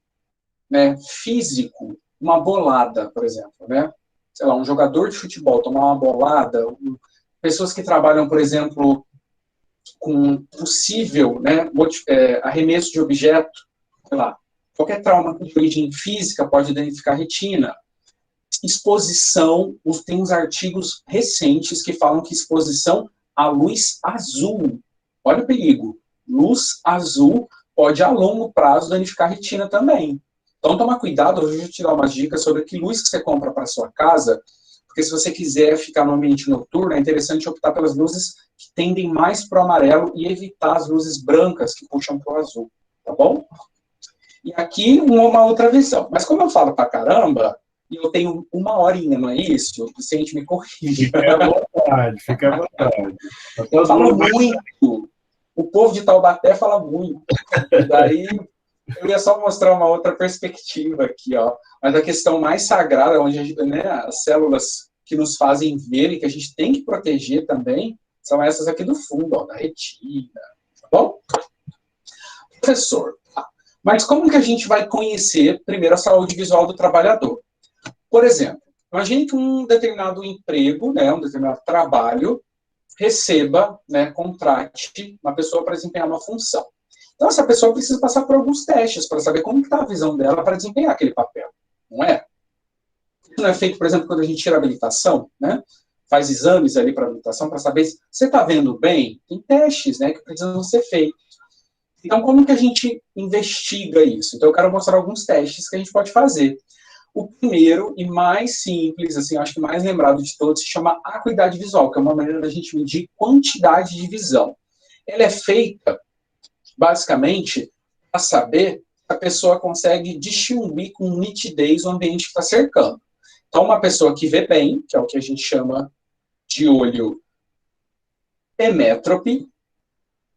né, físico, uma bolada, por exemplo, né? Sei lá, um jogador de futebol tomar uma bolada, pessoas que trabalham, por exemplo, com possível, né, arremesso de objeto, sei lá, qualquer trauma de origem física pode danificar a retina. Exposição, tem uns artigos recentes que falam que exposição à luz azul, olha o perigo, luz azul pode a longo prazo danificar a retina também. Então toma cuidado, hoje eu vou te dar umas dicas sobre que luz que você compra para sua casa, porque se você quiser ficar no ambiente noturno, é interessante optar pelas luzes que tendem mais para o amarelo e evitar as luzes brancas que puxam para o azul, tá bom? E aqui uma outra visão. Mas como eu falo pra caramba, e eu tenho 1 horinha, não é isso? O paciente me corrige. Fica à vontade, fica à vontade. Eu falo muito. O povo de Taubaté fala muito. Daí, eu ia só mostrar uma outra perspectiva aqui, ó. Mas a questão mais sagrada, onde a gente, né, as células que nos fazem ver e que a gente tem que proteger também, são essas aqui do fundo, ó, da retina. Tá bom? Professor, mas como que a gente vai conhecer, primeiro, a saúde visual do trabalhador? Por exemplo, imagine que um determinado emprego, né, um determinado trabalho, receba, né, contrate uma pessoa para desempenhar uma função. Então, essa pessoa precisa passar por alguns testes para saber como está a visão dela para desempenhar aquele papel, não é? Isso não é feito, por exemplo, quando a gente tira a habilitação, né? Faz exames ali para habilitação para saber se você está vendo bem. Tem testes, né, que precisam ser feitos. Então, como que a gente investiga isso? Então, eu quero mostrar alguns testes que a gente pode fazer. O primeiro e mais simples, assim, acho que mais lembrado de todos, se chama acuidade visual, que é uma maneira da gente medir quantidade de visão. Ela é feita, basicamente, para saber se a pessoa consegue distinguir com nitidez o ambiente que está cercando. Então, uma pessoa que vê bem, que é o que a gente chama de olho emétrope,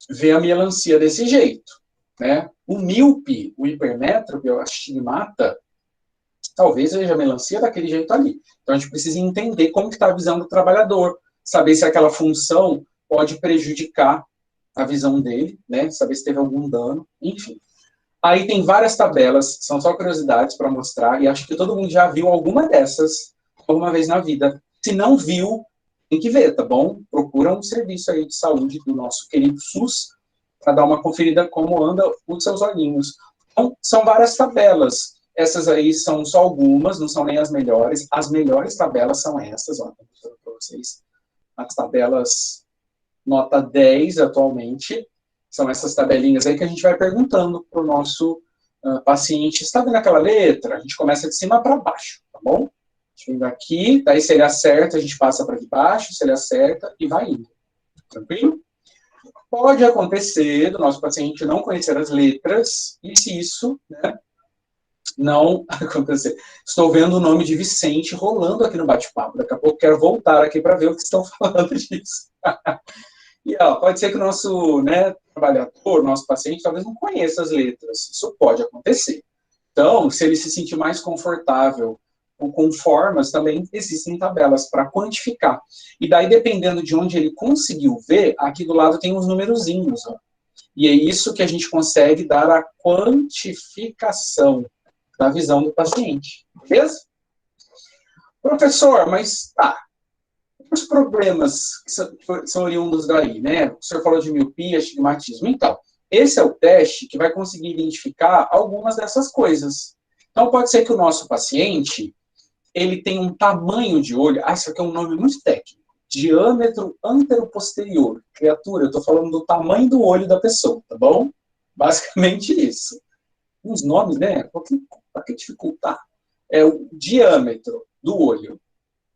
vê a melancia desse jeito, né? O míope, o hipermétrope, o astigmata, talvez veja a melancia daquele jeito ali. Então, a gente precisa entender como que está a visão do trabalhador, saber se aquela função pode prejudicar a visão dele, né? Saber se teve algum dano, enfim. Aí tem várias tabelas, são só curiosidades para mostrar, e acho que todo mundo já viu alguma dessas alguma vez na vida. Se não viu, tem que ver, tá bom? Procura um serviço aí de saúde do nosso querido SUS para dar uma conferida como anda os seus olhinhos. Então, são várias tabelas. Essas aí são só algumas, não são nem as melhores. As melhores tabelas são essas, ó, para vocês. As tabelas nota 10 atualmente. São essas tabelinhas aí que a gente vai perguntando para o nosso paciente. Está vendo aquela letra? A gente começa de cima para baixo, tá bom? A gente vem daqui, daí se ele acerta, a gente passa para de baixo, se ele acerta e vai indo. Tranquilo? Pode acontecer do nosso paciente não conhecer as letras, e se isso, né, não acontecer. Estou vendo o nome de Vicente rolando aqui no bate-papo. Daqui a pouco quero voltar aqui para ver o que estão falando disso. E ó, pode ser que o nosso, né, trabalhador, nosso paciente, talvez não conheça as letras. Isso pode acontecer. Então, se ele se sentir mais confortável ou com formas, também existem tabelas para quantificar. E daí, dependendo de onde ele conseguiu ver, aqui do lado tem uns numerozinhos, ó. E é isso que a gente consegue dar a quantificação da visão do paciente. Beleza? Professor, mas tá. Os problemas que são oriundos daí, né? O senhor falou de miopia, astigmatismo e tal. Esse é o teste que vai conseguir identificar algumas dessas coisas. Então, pode ser que o nosso paciente, ele tenha um tamanho de olho, isso aqui é um nome muito técnico, diâmetro anteroposterior. Criatura, eu tô falando do tamanho do olho da pessoa, tá bom? Basicamente isso. Uns nomes, né? Para que dificultar? É o diâmetro do olho.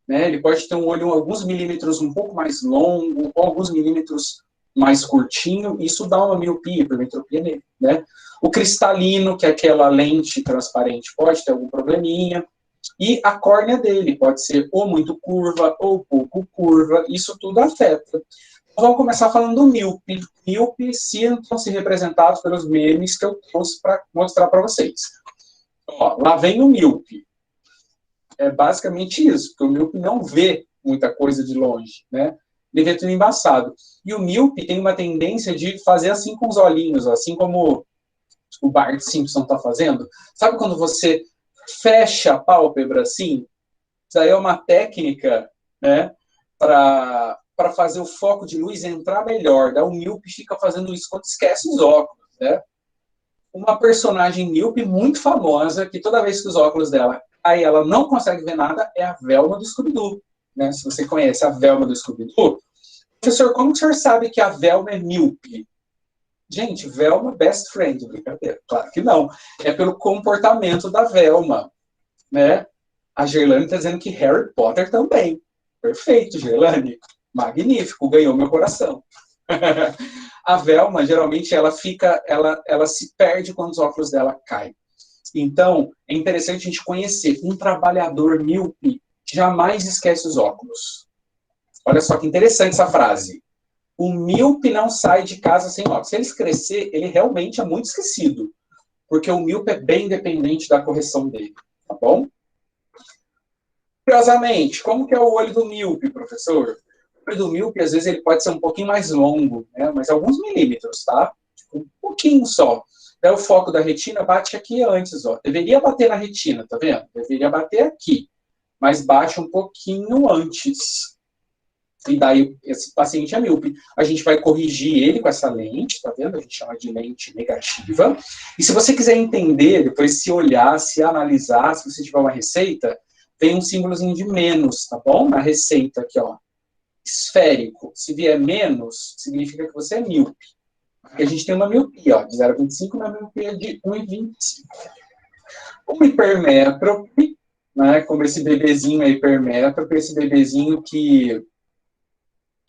Né? Ele pode ter um olho alguns milímetros um pouco mais longo, ou alguns milímetros mais curtinho, isso dá uma miopia, hipermetropia nele, né? O cristalino, que é aquela lente transparente, pode ter algum probleminha, e a córnea dele pode ser ou muito curva, ou pouco curva, isso tudo afeta. Então, vamos começar falando do míope. Míope, sintam-se representados pelos memes que eu trouxe para mostrar para vocês. Ó, lá vem o míope. É basicamente isso, porque o míope não vê muita coisa de longe, né? Ele vê tudo embaçado. E o míope tem uma tendência de fazer assim com os olhinhos, assim como o Bart Simpson está fazendo. Sabe quando você fecha a pálpebra assim? Isso aí é uma técnica, né, para fazer o foco de luz entrar melhor. Daí o míope fica fazendo isso quando esquece os óculos, né? Uma personagem míope muito famosa, que toda vez que os óculos dela aí ela não consegue ver nada, é a Velma do Scooby-Doo. Né? Se você conhece a Velma do Scooby-Doo, professor, como que o senhor sabe que a Velma é míope? Gente, Velma, best friend, brincadeira. Claro que não. É pelo comportamento da Velma. Né? A Gerlane está dizendo que Harry Potter também. Perfeito, Gerlane. Magnífico, ganhou meu coração. A Velma, geralmente, ela se perde quando os óculos dela caem. Então, é interessante a gente conhecer um trabalhador míope jamais esquece os óculos. Olha só que interessante essa frase. O míope não sai de casa sem óculos. Se ele crescer, ele realmente é muito esquecido. Porque o míope é bem dependente da correção dele. Tá bom? Curiosamente, como que é o olho do míope, professor? O olho do míope, às vezes, ele pode ser um pouquinho mais longo, né? Mas alguns milímetros, tá? Tipo, um pouquinho só. Então, o foco da retina bate aqui antes, ó. Deveria bater na retina, tá vendo? Deveria bater aqui. Mas bate um pouquinho antes. E daí, esse paciente é míope. A gente vai corrigir ele com essa lente, tá vendo? A gente chama de lente negativa. E se você quiser entender, depois se olhar, se analisar, se você tiver uma receita, tem um símbolozinho de menos, tá bom? Na receita aqui, ó. Esférico. Se vier menos, significa que você é míope. Porque a gente tem uma miopia, ó, de 0,25 e uma miopia de 1,25. O hipermétrope, né, como esse bebezinho é hipermétrope, esse bebezinho que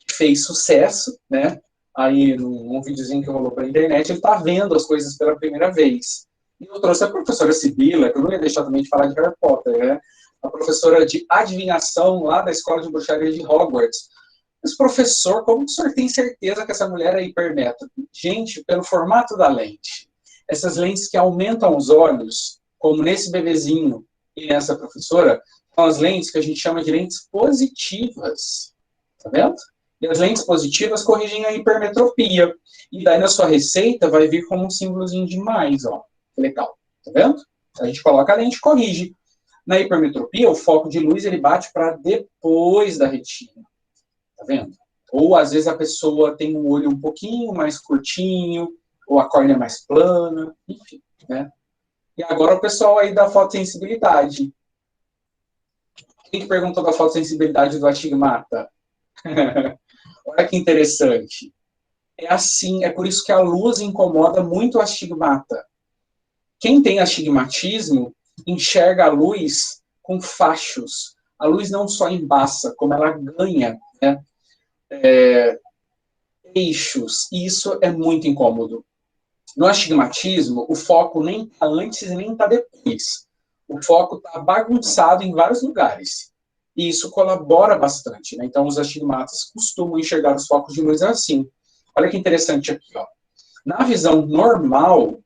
fez sucesso, né, aí num videozinho que rolou pela internet, ele tá vendo as coisas pela primeira vez. E eu trouxe a professora Sibila, que eu não ia deixar também de falar de Harry Potter, né, a professora de adivinhação lá da Escola de Bruxaria de Hogwarts. Mas, professor, como o senhor tem certeza que essa mulher é hipermétrope? Gente, pelo formato da lente. Essas lentes que aumentam os olhos, como nesse bebezinho e nessa professora, são as lentes que a gente chama de lentes positivas. Tá vendo? E as lentes positivas corrigem a hipermetropia. E daí na sua receita vai vir como um símbolozinho de mais, ó. Legal. Tá vendo? A gente coloca a lente e corrige. Na hipermetropia, o foco de luz ele bate para depois da retina. Tá vendo? Ou, às vezes, a pessoa tem um olho um pouquinho mais curtinho, ou a córnea mais plana, enfim, né? E agora o pessoal aí da fotossensibilidade. Quem que perguntou da fotossensibilidade do astigmata? Olha que interessante. É assim, é por isso que a luz incomoda muito o astigmata. Quem tem astigmatismo enxerga a luz com fachos. A luz não só embaça, como ela ganha, né, eixos, e isso é muito incômodo. No astigmatismo, o foco nem está antes e nem está depois. O foco está bagunçado em vários lugares. E isso colabora bastante, né? Então, os astigmatas costumam enxergar os focos de luz assim. Olha que interessante aqui, ó. Na visão normal,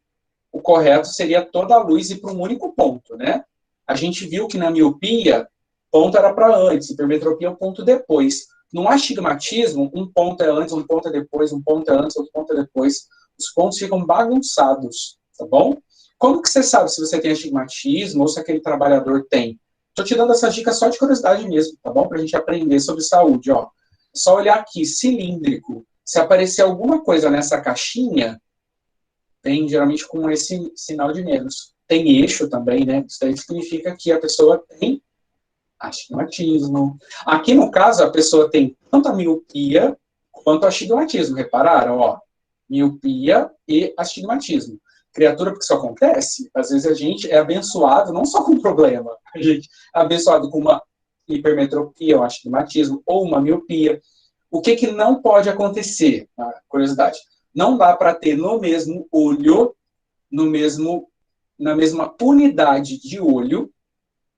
o correto seria toda a luz ir para um único ponto, né? A gente viu que na miopia, ponto era para antes, hipermetropia é o ponto depois. No astigmatismo, um ponto é antes, um ponto é depois, um ponto é antes, outro ponto é depois. Os pontos ficam bagunçados, tá bom? Como que você sabe se você tem astigmatismo ou se aquele trabalhador tem? Estou te dando essas dicas só de curiosidade mesmo, tá bom? Para a gente aprender sobre saúde, ó. Só olhar aqui, cilíndrico. Se aparecer alguma coisa nessa caixinha, tem geralmente com esse sinal de menos. Tem eixo também, né? Isso daí significa que a pessoa tem astigmatismo. Aqui, no caso, a pessoa tem tanto a miopia quanto o astigmatismo. Repararam, ó? Miopia e astigmatismo. Criatura, porque isso acontece, às vezes a gente é abençoado não só com um problema, a gente é abençoado com uma hipermetropia, um astigmatismo ou uma miopia. O que que não pode acontecer? Curiosidade. Não dá para ter no mesmo olho, na mesma unidade de olho,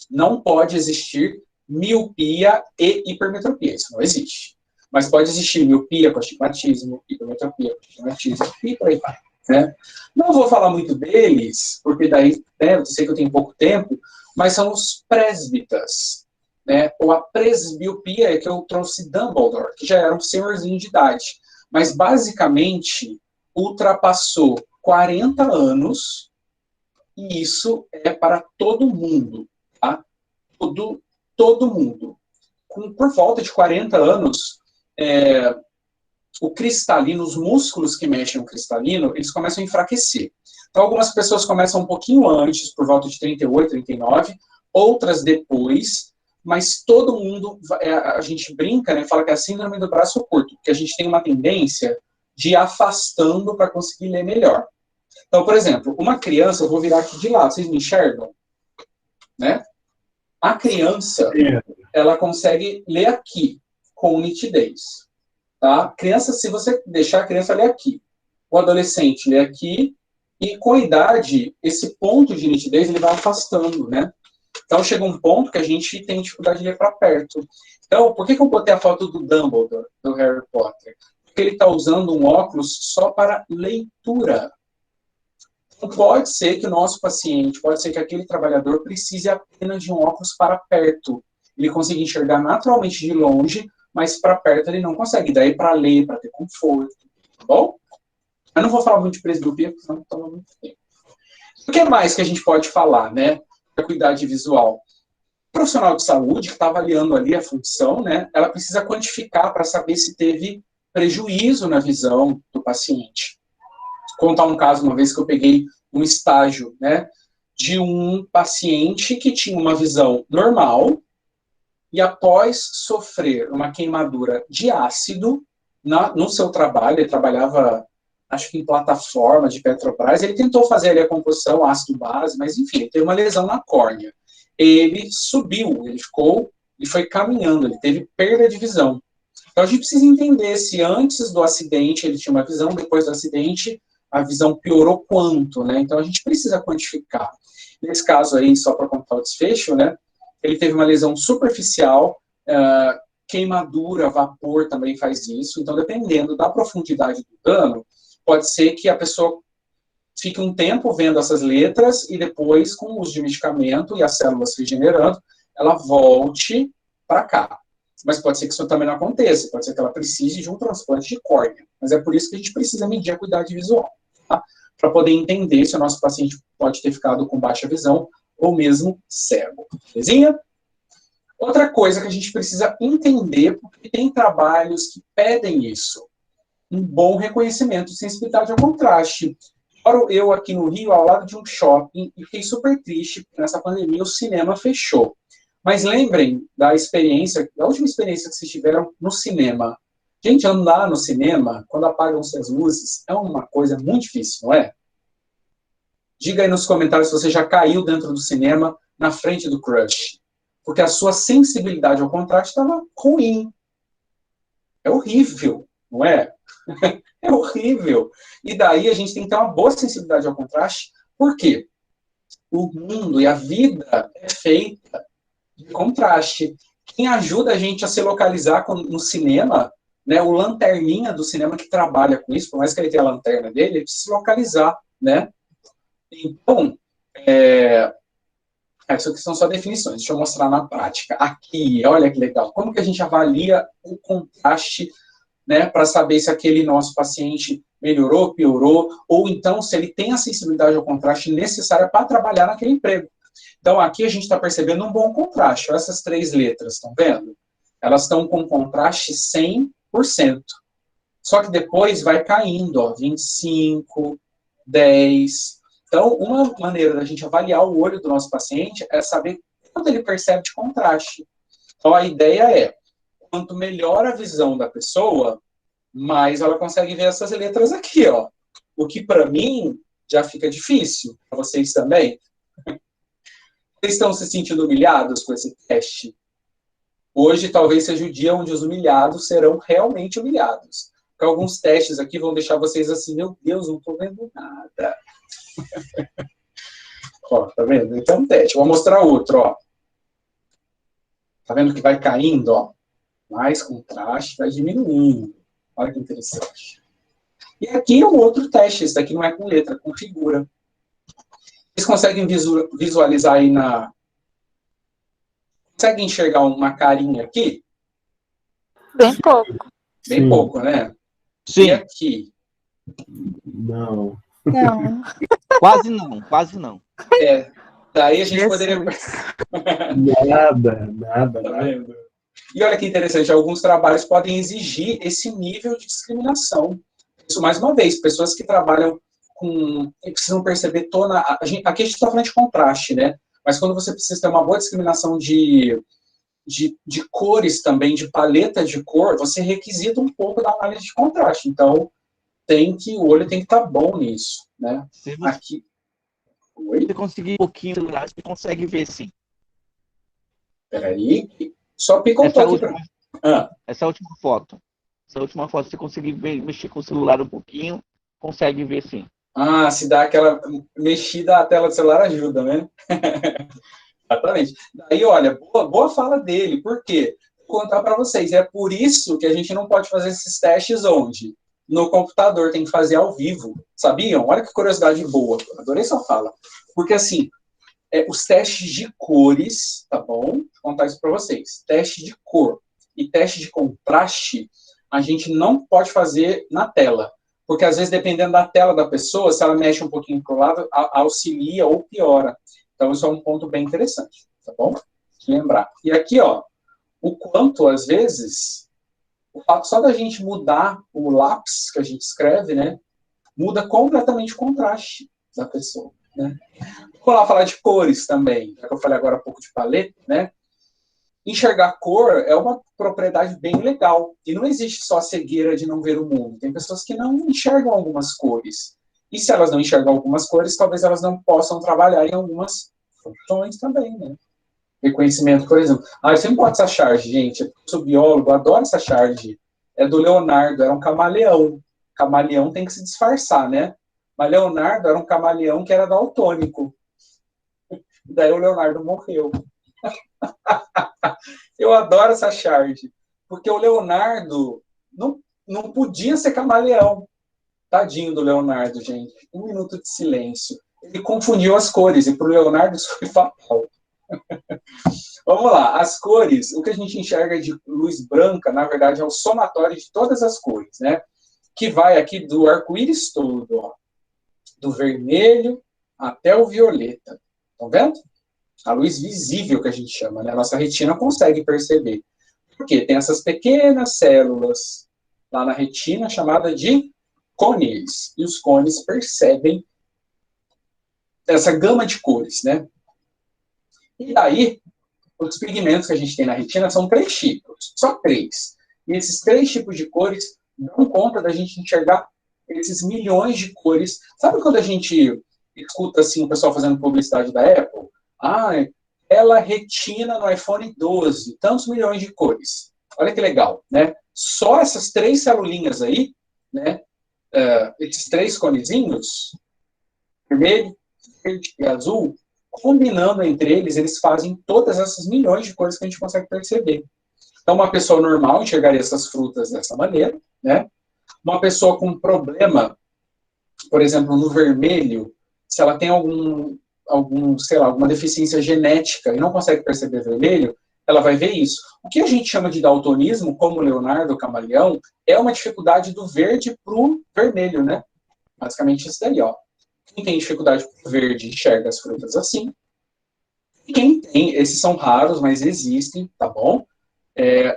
não pode existir miopia e hipermetropia. Isso não existe. Mas pode existir miopia com astigmatismo, hipermetropia com astigmatismo, e por aí vai. Né? Não vou falar muito deles, porque daí, né, eu sei que eu tenho pouco tempo, mas são os presbitas. Né? Ou a presbiopia, que eu trouxe Dumbledore, que já era um senhorzinho de idade. Mas, basicamente, ultrapassou 40 anos, e isso é para todo mundo. Tá? Todo mundo. Por volta de 40 anos, o cristalino, os músculos que mexem no cristalino, eles começam a enfraquecer. Então, algumas pessoas começam um pouquinho antes, por volta de 38, 39, outras depois, mas todo mundo, a gente brinca, né, fala que é a síndrome do braço curto, porque a gente tem uma tendência de ir afastando para conseguir ler melhor. Então, por exemplo, uma criança, eu vou virar aqui de lado, vocês me enxergam? Né? A criança, ela consegue ler aqui, com nitidez. Tá? Criança, se você deixar a criança ler aqui, o adolescente lê aqui, E com a idade, esse ponto de nitidez ele vai afastando, né? Então chega um ponto que a gente tem dificuldade de ler para perto. Então, por que eu botei a foto do Dumbledore, do Harry Potter? Porque ele está usando um óculos só para leitura. Então, pode ser que o nosso paciente, pode ser que aquele trabalhador precise apenas de um óculos para perto. Ele consegue enxergar naturalmente de longe, mas para perto ele não consegue. Daí para ler, para ter conforto, tá bom? Eu não vou falar muito de presbiopia, porque senão toma muito tempo. O que mais que a gente pode falar, né? Da acuidade visual. O profissional de saúde que está avaliando ali a função, né? Ela precisa quantificar para saber se teve prejuízo na visão do paciente. Vou contar um caso, uma vez que eu peguei um estágio, né? De um paciente que tinha uma visão normal e após sofrer uma queimadura de ácido no seu trabalho, ele trabalhava, acho que em plataforma de Petrobras, ele tentou fazer ali a composição ácido-base, mas enfim, ele teve uma lesão na córnea. Ele subiu, ele foi caminhando, ele teve perda de visão. Então a gente precisa entender se antes do acidente ele tinha uma visão, depois do acidente a visão piorou quanto, né? Então a gente precisa quantificar. Nesse caso aí, só para contar o desfecho, né? Ele teve uma lesão superficial, queimadura, vapor também faz isso. Então, dependendo da profundidade do dano, pode ser que a pessoa fique um tempo vendo essas letras e depois, com o uso de medicamento e as células se regenerando, ela volte para cá. Mas pode ser que isso também não aconteça. Pode ser que ela precise de um transplante de córnea. Mas é por isso que a gente precisa medir a acuidade visual, tá? Para poder entender se o nosso paciente pode ter ficado com baixa visão ou mesmo cego. Belezinha? Outra coisa que a gente precisa entender, porque tem trabalhos que pedem isso, um bom reconhecimento de sensibilidade ao contraste. Moro eu aqui no Rio, ao lado de um shopping, e fiquei super triste, porque nessa pandemia o cinema fechou. Mas lembrem da experiência, da última experiência que vocês tiveram no cinema. Gente, andar no cinema, quando apagam-se as luzes, é uma coisa muito difícil, não é? Diga aí nos comentários se você já caiu dentro do cinema na frente do crush. Porque a sua sensibilidade ao contraste estava ruim. É horrível, não é? É horrível. E daí a gente tem que ter uma boa sensibilidade ao contraste. Por quê? O mundo e a vida é feita de contraste. Quem ajuda a gente a se localizar no cinema, né, o lanterninha do cinema que trabalha com isso, por mais que ele tenha a lanterna dele, ele precisa se localizar, né? Então, isso aqui são só definições, deixa eu mostrar na prática. Aqui, olha que legal. Como que a gente avalia o contraste, né, para saber se aquele nosso paciente melhorou, piorou, ou então se ele tem a sensibilidade ao contraste necessária para trabalhar naquele emprego. Então, aqui a gente está percebendo um bom contraste. Olha essas 3 letras, estão vendo? Elas estão com contraste 100%. Só que depois vai caindo, ó, 25, 10... Então, uma maneira da gente avaliar o olho do nosso paciente é saber quanto ele percebe de contraste. Então, a ideia é, quanto melhor a visão da pessoa, mais ela consegue ver essas letras aqui, ó. O que, para mim, já fica difícil. Para vocês também. Vocês estão se sentindo humilhados com esse teste? Hoje, talvez seja o dia onde os humilhados serão realmente humilhados. Porque alguns testes aqui vão deixar vocês assim, meu Deus, não estou vendo nada. Ó, tá vendo? Então é um teste. Vou mostrar outro, ó. Tá vendo que vai caindo, ó? Mais contraste, vai diminuindo. Olha que interessante. E aqui é um outro teste. Esse daqui não é com letra, é com figura. Vocês conseguem visualizar aí na... Conseguem enxergar uma carinha aqui? Bem pouco. Bem Sim. pouco, né? Sim. E aqui? Não. Não. Quase não, quase não. Daí a gente poderia... Nada. Tá vendo? E olha que interessante, alguns trabalhos podem exigir esse nível de discriminação. Isso, mais uma vez, pessoas que trabalham com... precisam perceber toda... aqui a gente está falando de contraste, né? Mas quando você precisa ter uma boa discriminação de cores também, de paleta de cor, você requisita um pouco da análise de contraste. Então, o olho tem que estar bom nisso, né? Se você Aqui... Oi? conseguir um pouquinho de celular, você consegue ver sim. Peraí, só picotou aqui pra... Essa última foto. Essa última foto, se você conseguir mexer com o celular um pouquinho, consegue ver sim. Ah, se dá aquela mexida, a tela do celular ajuda, né? Exatamente. Daí, olha, boa fala dele. Por quê? Vou contar para vocês. É por isso que a gente não pode fazer esses testes onde? No computador, tem que fazer ao vivo. Sabiam? Olha que curiosidade boa. Adorei sua fala. Porque, assim, os testes de cores, tá bom? Vou contar isso para vocês. Teste de cor e teste de contraste, a gente não pode fazer na tela. Porque, às vezes, dependendo da tela da pessoa, se ela mexe um pouquinho para o lado, auxilia ou piora. Então, isso é um ponto bem interessante, tá bom? Lembrar. E aqui, ó, o quanto, às vezes, o fato só da gente mudar o lápis que a gente escreve, né, muda completamente o contraste da pessoa, né? Vou lá falar de cores também, já que eu falei agora um pouco de paleta, né? Enxergar cor é uma propriedade bem legal. E não existe só a cegueira de não ver o mundo. Tem pessoas que não enxergam algumas cores. E se elas não enxergam algumas cores, talvez elas não possam trabalhar em algumas funções também, né? Reconhecimento, por exemplo. Eu sempre boto essa charge, gente. Eu sou biólogo, adoro essa charge. É do Leonardo, era um camaleão. Camaleão tem que se disfarçar, né? Mas Leonardo era um camaleão que era daltônico. Daí o Leonardo morreu. Eu adoro essa charge. Porque o Leonardo não podia ser camaleão. Tadinho do Leonardo, gente. 1 minuto de silêncio. Ele confundiu as cores, e para o Leonardo isso foi fatal. Vamos lá, as cores, o que a gente enxerga de luz branca, na verdade, é o somatório de todas as cores, né? Que vai aqui do arco-íris todo, ó, do vermelho até o violeta. Estão vendo? A luz visível que a gente chama, né? A nossa retina consegue perceber. Porque tem essas pequenas células lá na retina chamada de cones. E os cones percebem essa gama de cores, né? E aí, os pigmentos que a gente tem na retina são 3 tipos, só 3. E esses 3 tipos de cores dão conta da gente enxergar esses milhões de cores. Sabe quando a gente escuta assim, o pessoal fazendo publicidade da Apple? Ela retina no iPhone 12, tantos milhões de cores. Olha que legal, né? Só essas 3 celulinhas aí, né? Esses 3 conezinhos, vermelho, verde e azul, combinando entre eles, eles fazem todas essas milhões de cores que a gente consegue perceber. Então, uma pessoa normal enxergaria essas frutas dessa maneira, né? Uma pessoa com problema, por exemplo, no vermelho, se ela tem sei lá, alguma deficiência genética e não consegue perceber vermelho, ela vai ver isso. O que a gente chama de daltonismo, como Leonardo Camaleão, é uma dificuldade do verde para o vermelho, né? Basicamente isso daí, ó. Quem tem dificuldade com verde enxerga as frutas assim. E quem tem, esses são raros, mas existem, tá bom?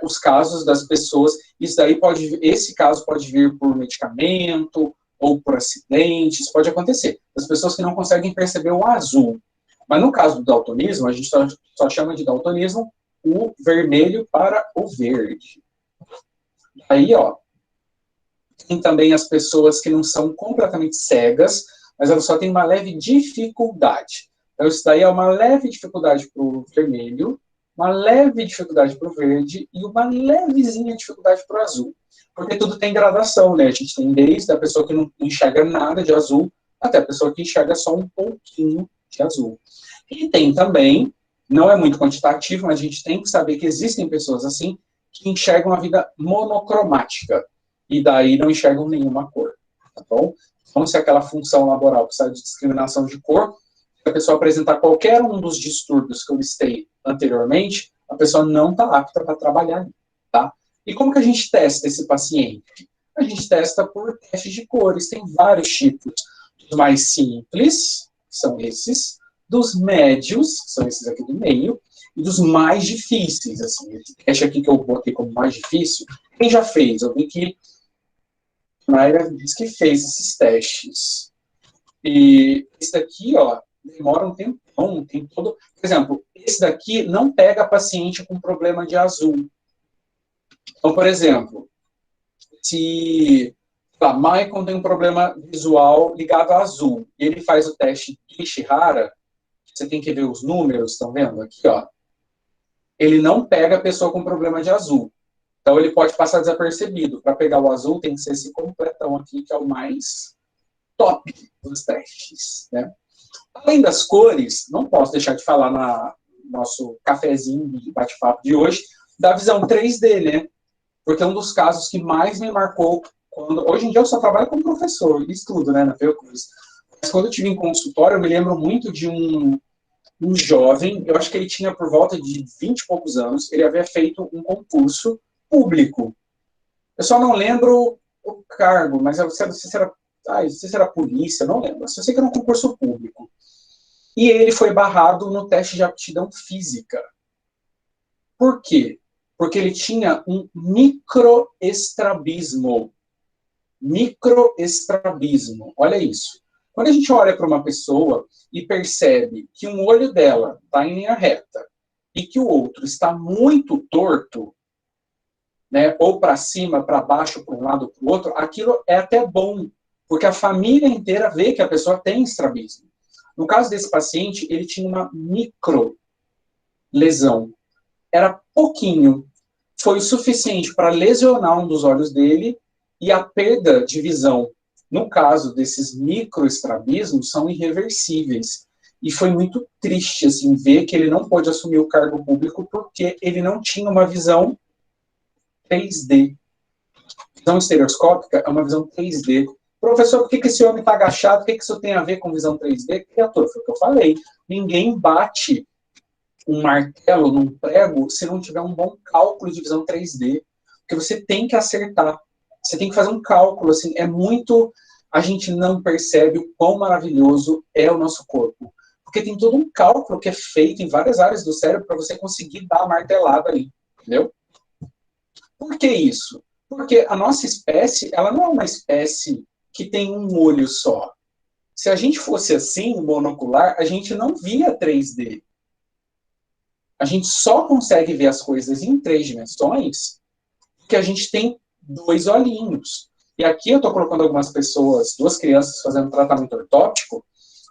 Os casos das pessoas, esse caso pode vir por medicamento ou por acidentes, pode acontecer. As pessoas que não conseguem perceber o azul. Mas no caso do daltonismo, a gente só chama de daltonismo o vermelho para o verde. Aí, ó, tem também as pessoas que não são completamente cegas, mas elas só têm uma leve dificuldade. Então, isso daí é uma leve dificuldade para o vermelho, uma leve dificuldade para o verde e uma levezinha dificuldade para o azul. Porque tudo tem gradação, né? A gente tem desde a pessoa que não enxerga nada de azul até a pessoa que enxerga só um pouquinho de azul. E tem também, não é muito quantitativo, mas a gente tem que saber que existem pessoas assim que enxergam a vida monocromática e daí não enxergam nenhuma cor, tá bom? Então, se aquela função laboral precisa de discriminação de cor, se a pessoa apresentar qualquer um dos distúrbios que eu listei anteriormente, a pessoa não está apta para trabalhar, tá? E como que a gente testa esse paciente? A gente testa por testes de cores, tem vários tipos. Os mais simples, que são esses, dos médios, que são esses aqui do meio, e dos mais difíceis, assim. Esse teste aqui que eu botei como mais difícil, quem já fez? Eu vi que a Mayra disse que fez esses testes. E esse daqui, ó, demora um tempão, tem todo... Por exemplo, esse daqui não pega paciente com problema de azul. Então, por exemplo, se Michael tem um problema visual ligado a azul, e ele faz o teste de Ishihara, você tem que ver os números, estão vendo aqui, ó. Ele não pega a pessoa com problema de azul. Então, ele pode passar desapercebido. Para pegar o azul, tem que ser esse completão aqui, que é o mais top dos testes, né? Além das cores, não posso deixar de falar no nosso cafezinho de bate-papo de hoje, da visão 3D, né? Porque é um dos casos que mais me marcou quando... Hoje em dia eu só trabalho como professor, estudo, né, na Fiocruz. Mas quando eu tive em consultório, eu me lembro muito de um jovem, eu acho que ele tinha por volta de 20 e poucos anos, ele havia feito um concurso público. Eu só não lembro o cargo, mas eu não sei se era, não sei se era polícia, não lembro. Eu só sei que era um concurso público. E ele foi barrado no teste de aptidão física. Por quê? Porque ele tinha um microestrabismo. Microestrabismo. Olha isso. Quando a gente olha para uma pessoa e percebe que um olho dela está em linha reta e que o outro está muito torto, né, ou para cima, para baixo, para um lado, para o outro, aquilo é até bom, porque a família inteira vê que a pessoa tem estrabismo. No caso desse paciente, ele tinha uma micro lesão. Era pouquinho. Foi o suficiente para lesionar um dos olhos dele e a perda de visão, no caso desses microestrabismos, são irreversíveis. E foi muito triste assim, ver que ele não pôde assumir o cargo público porque ele não tinha uma visão 3D. Visão estereoscópica é uma visão 3D. Professor, por que esse homem está agachado? O que isso tem a ver com visão 3D? Criatura, foi o que eu falei. Ninguém bate um martelo num prego se não tiver um bom cálculo de visão 3D. Porque você tem que acertar. Você tem que fazer um cálculo. Assim, é muito... A gente não percebe o quão maravilhoso é o nosso corpo. Porque tem todo um cálculo que é feito em várias áreas do cérebro para você conseguir dar a martelada ali. Entendeu? Por que isso? Porque a nossa espécie, ela não é uma espécie que tem um olho só. Se a gente fosse assim, monocular, a gente não via 3D. A gente só consegue ver as coisas em 3 dimensões porque a gente tem 2 olhinhos. E aqui eu estou colocando algumas pessoas, 2 crianças fazendo tratamento ortóptico,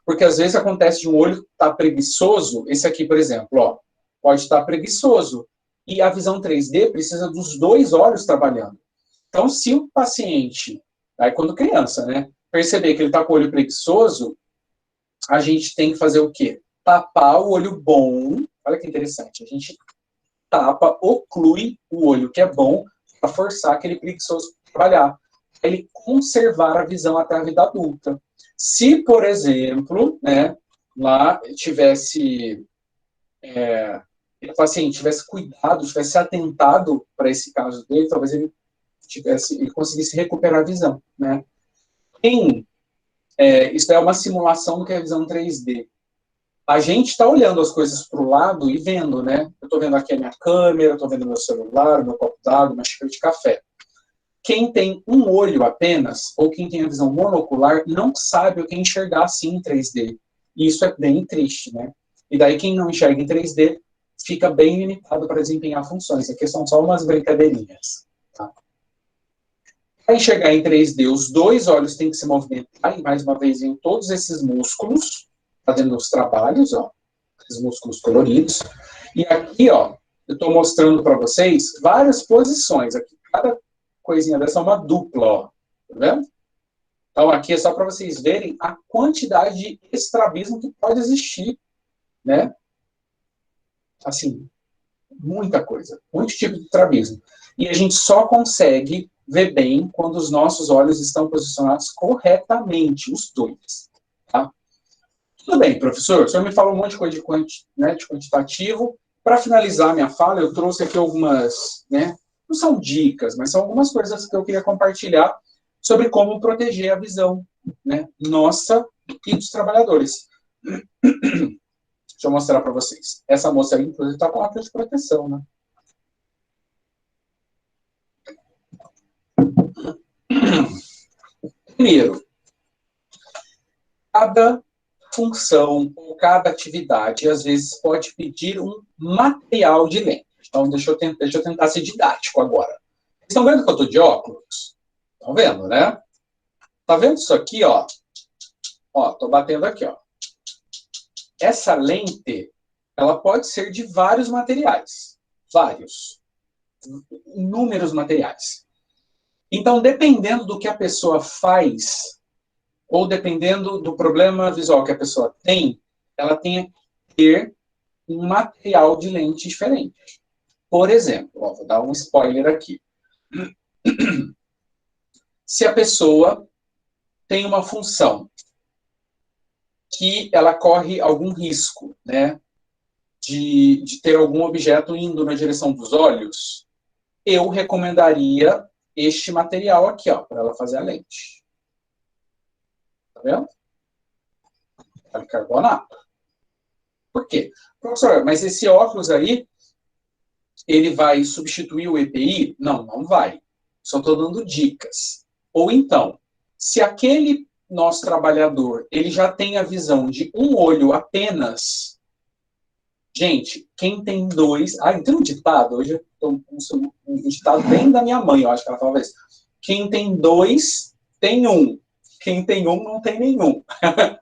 porque às vezes acontece de um olho estar preguiçoso, esse aqui, por exemplo, ó, pode estar preguiçoso. E a visão 3D precisa dos 2 olhos trabalhando. Então, se o paciente, aí quando criança, né, perceber que ele está com o olho preguiçoso, a gente tem que fazer o quê? Tapar o olho bom. Olha que interessante. A gente tapa, oclui o olho que é bom para forçar aquele preguiçoso a trabalhar. Ele conservar a visão até a vida adulta. Se, por exemplo, né, lá tivesse... o paciente tivesse cuidado, tivesse atentado para esse caso dele, talvez ele conseguisse recuperar a visão, né? Isso é uma simulação do que é a visão 3D. A gente está olhando as coisas para o lado e vendo, né? Eu estou vendo aqui a minha câmera, estou vendo meu celular, meu copo d'água, minha xícara de café. Quem tem um olho apenas, ou quem tem a visão monocular, não sabe o que é enxergar assim em 3D. E isso é bem triste, né? E daí quem não enxerga em 3D fica bem limitado para desempenhar funções. Aqui são só umas brincadeirinhas. Tá? Para enxergar em 3D, os 2 olhos têm que se movimentar, e mais uma vez, em todos esses músculos, fazendo os trabalhos, ó, esses músculos coloridos. E aqui, ó, eu estou mostrando para vocês várias posições. Aqui, cada coisinha dessa é uma dupla, ó. Tá vendo? Então, aqui é só para vocês verem a quantidade de estrabismo que pode existir, né? Assim, muita coisa, muito tipo de estrabismo. E a gente só consegue ver bem quando os nossos olhos estão posicionados corretamente, os 2. Tá? Tudo bem, professor, o senhor me falou um monte de coisa de quantitativo. Para finalizar minha fala, eu trouxe aqui algumas, né, não são dicas, mas são algumas coisas que eu queria compartilhar sobre como proteger a visão, né, nossa e dos trabalhadores. Deixa eu mostrar para vocês. Essa moça aí, inclusive, está com óculos de proteção, né? Primeiro, cada função ou cada atividade, às vezes, pode pedir um material de lente. Então, deixa eu tentar ser didático agora. Vocês estão vendo que eu estou de óculos? Estão vendo, né? Tá vendo isso aqui, ó? Ó, tô batendo aqui, ó. Essa lente, ela pode ser de vários materiais. Vários. Inúmeros materiais. Então, dependendo do que a pessoa faz, ou dependendo do problema visual que a pessoa tem, ela tem que ter um material de lente diferente. Por exemplo, ó, vou dar um spoiler aqui. Se a pessoa tem uma função que ela corre algum risco, né, de ter algum objeto indo na direção dos olhos, eu recomendaria este material aqui, ó, para ela fazer a lente. Tá vendo? Policarbonato. Por quê? Professor, mas esse óculos aí, ele vai substituir o EPI? Não, não vai. Só estou dando dicas. Ou então, se aquele nosso trabalhador, ele já tem a visão de um olho apenas. Gente, quem tem dois... Ah, tem um ditado, hoje eu um ditado bem da minha mãe, eu acho que ela falava isso. Quem tem dois, tem um. Quem tem um, não tem nenhum.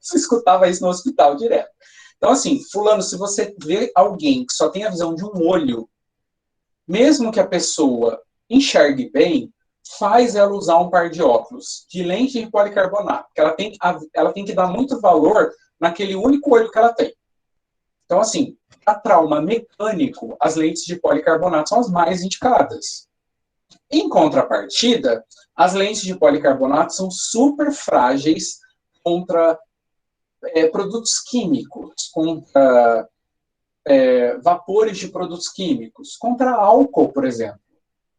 Você escutava isso no hospital direto. Então, assim, fulano, se você vê alguém que só tem a visão de um olho, mesmo que a pessoa enxergue bem, faz ela usar um par de óculos de lente de policarbonato, porque ela tem que dar muito valor naquele único olho que ela tem. Então, assim, para trauma mecânico, as lentes de policarbonato são as mais indicadas. Em contrapartida, as lentes de policarbonato são super frágeis contra produtos químicos, contra vapores de produtos químicos, contra álcool, por exemplo.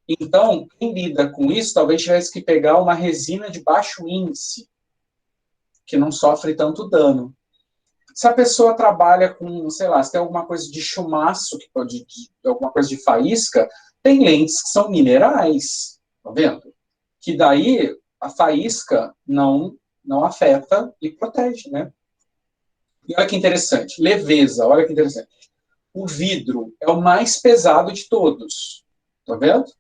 Então, quem lida com isso, talvez tivesse que pegar uma resina de baixo índice, que não sofre tanto dano. Se a pessoa trabalha com, sei lá, se tem alguma coisa de chumaço, alguma coisa de faísca, tem lentes que são minerais, tá vendo? Que daí a faísca não afeta e protege, né? E olha que interessante, leveza, olha que interessante. O vidro é o mais pesado de todos, tá vendo?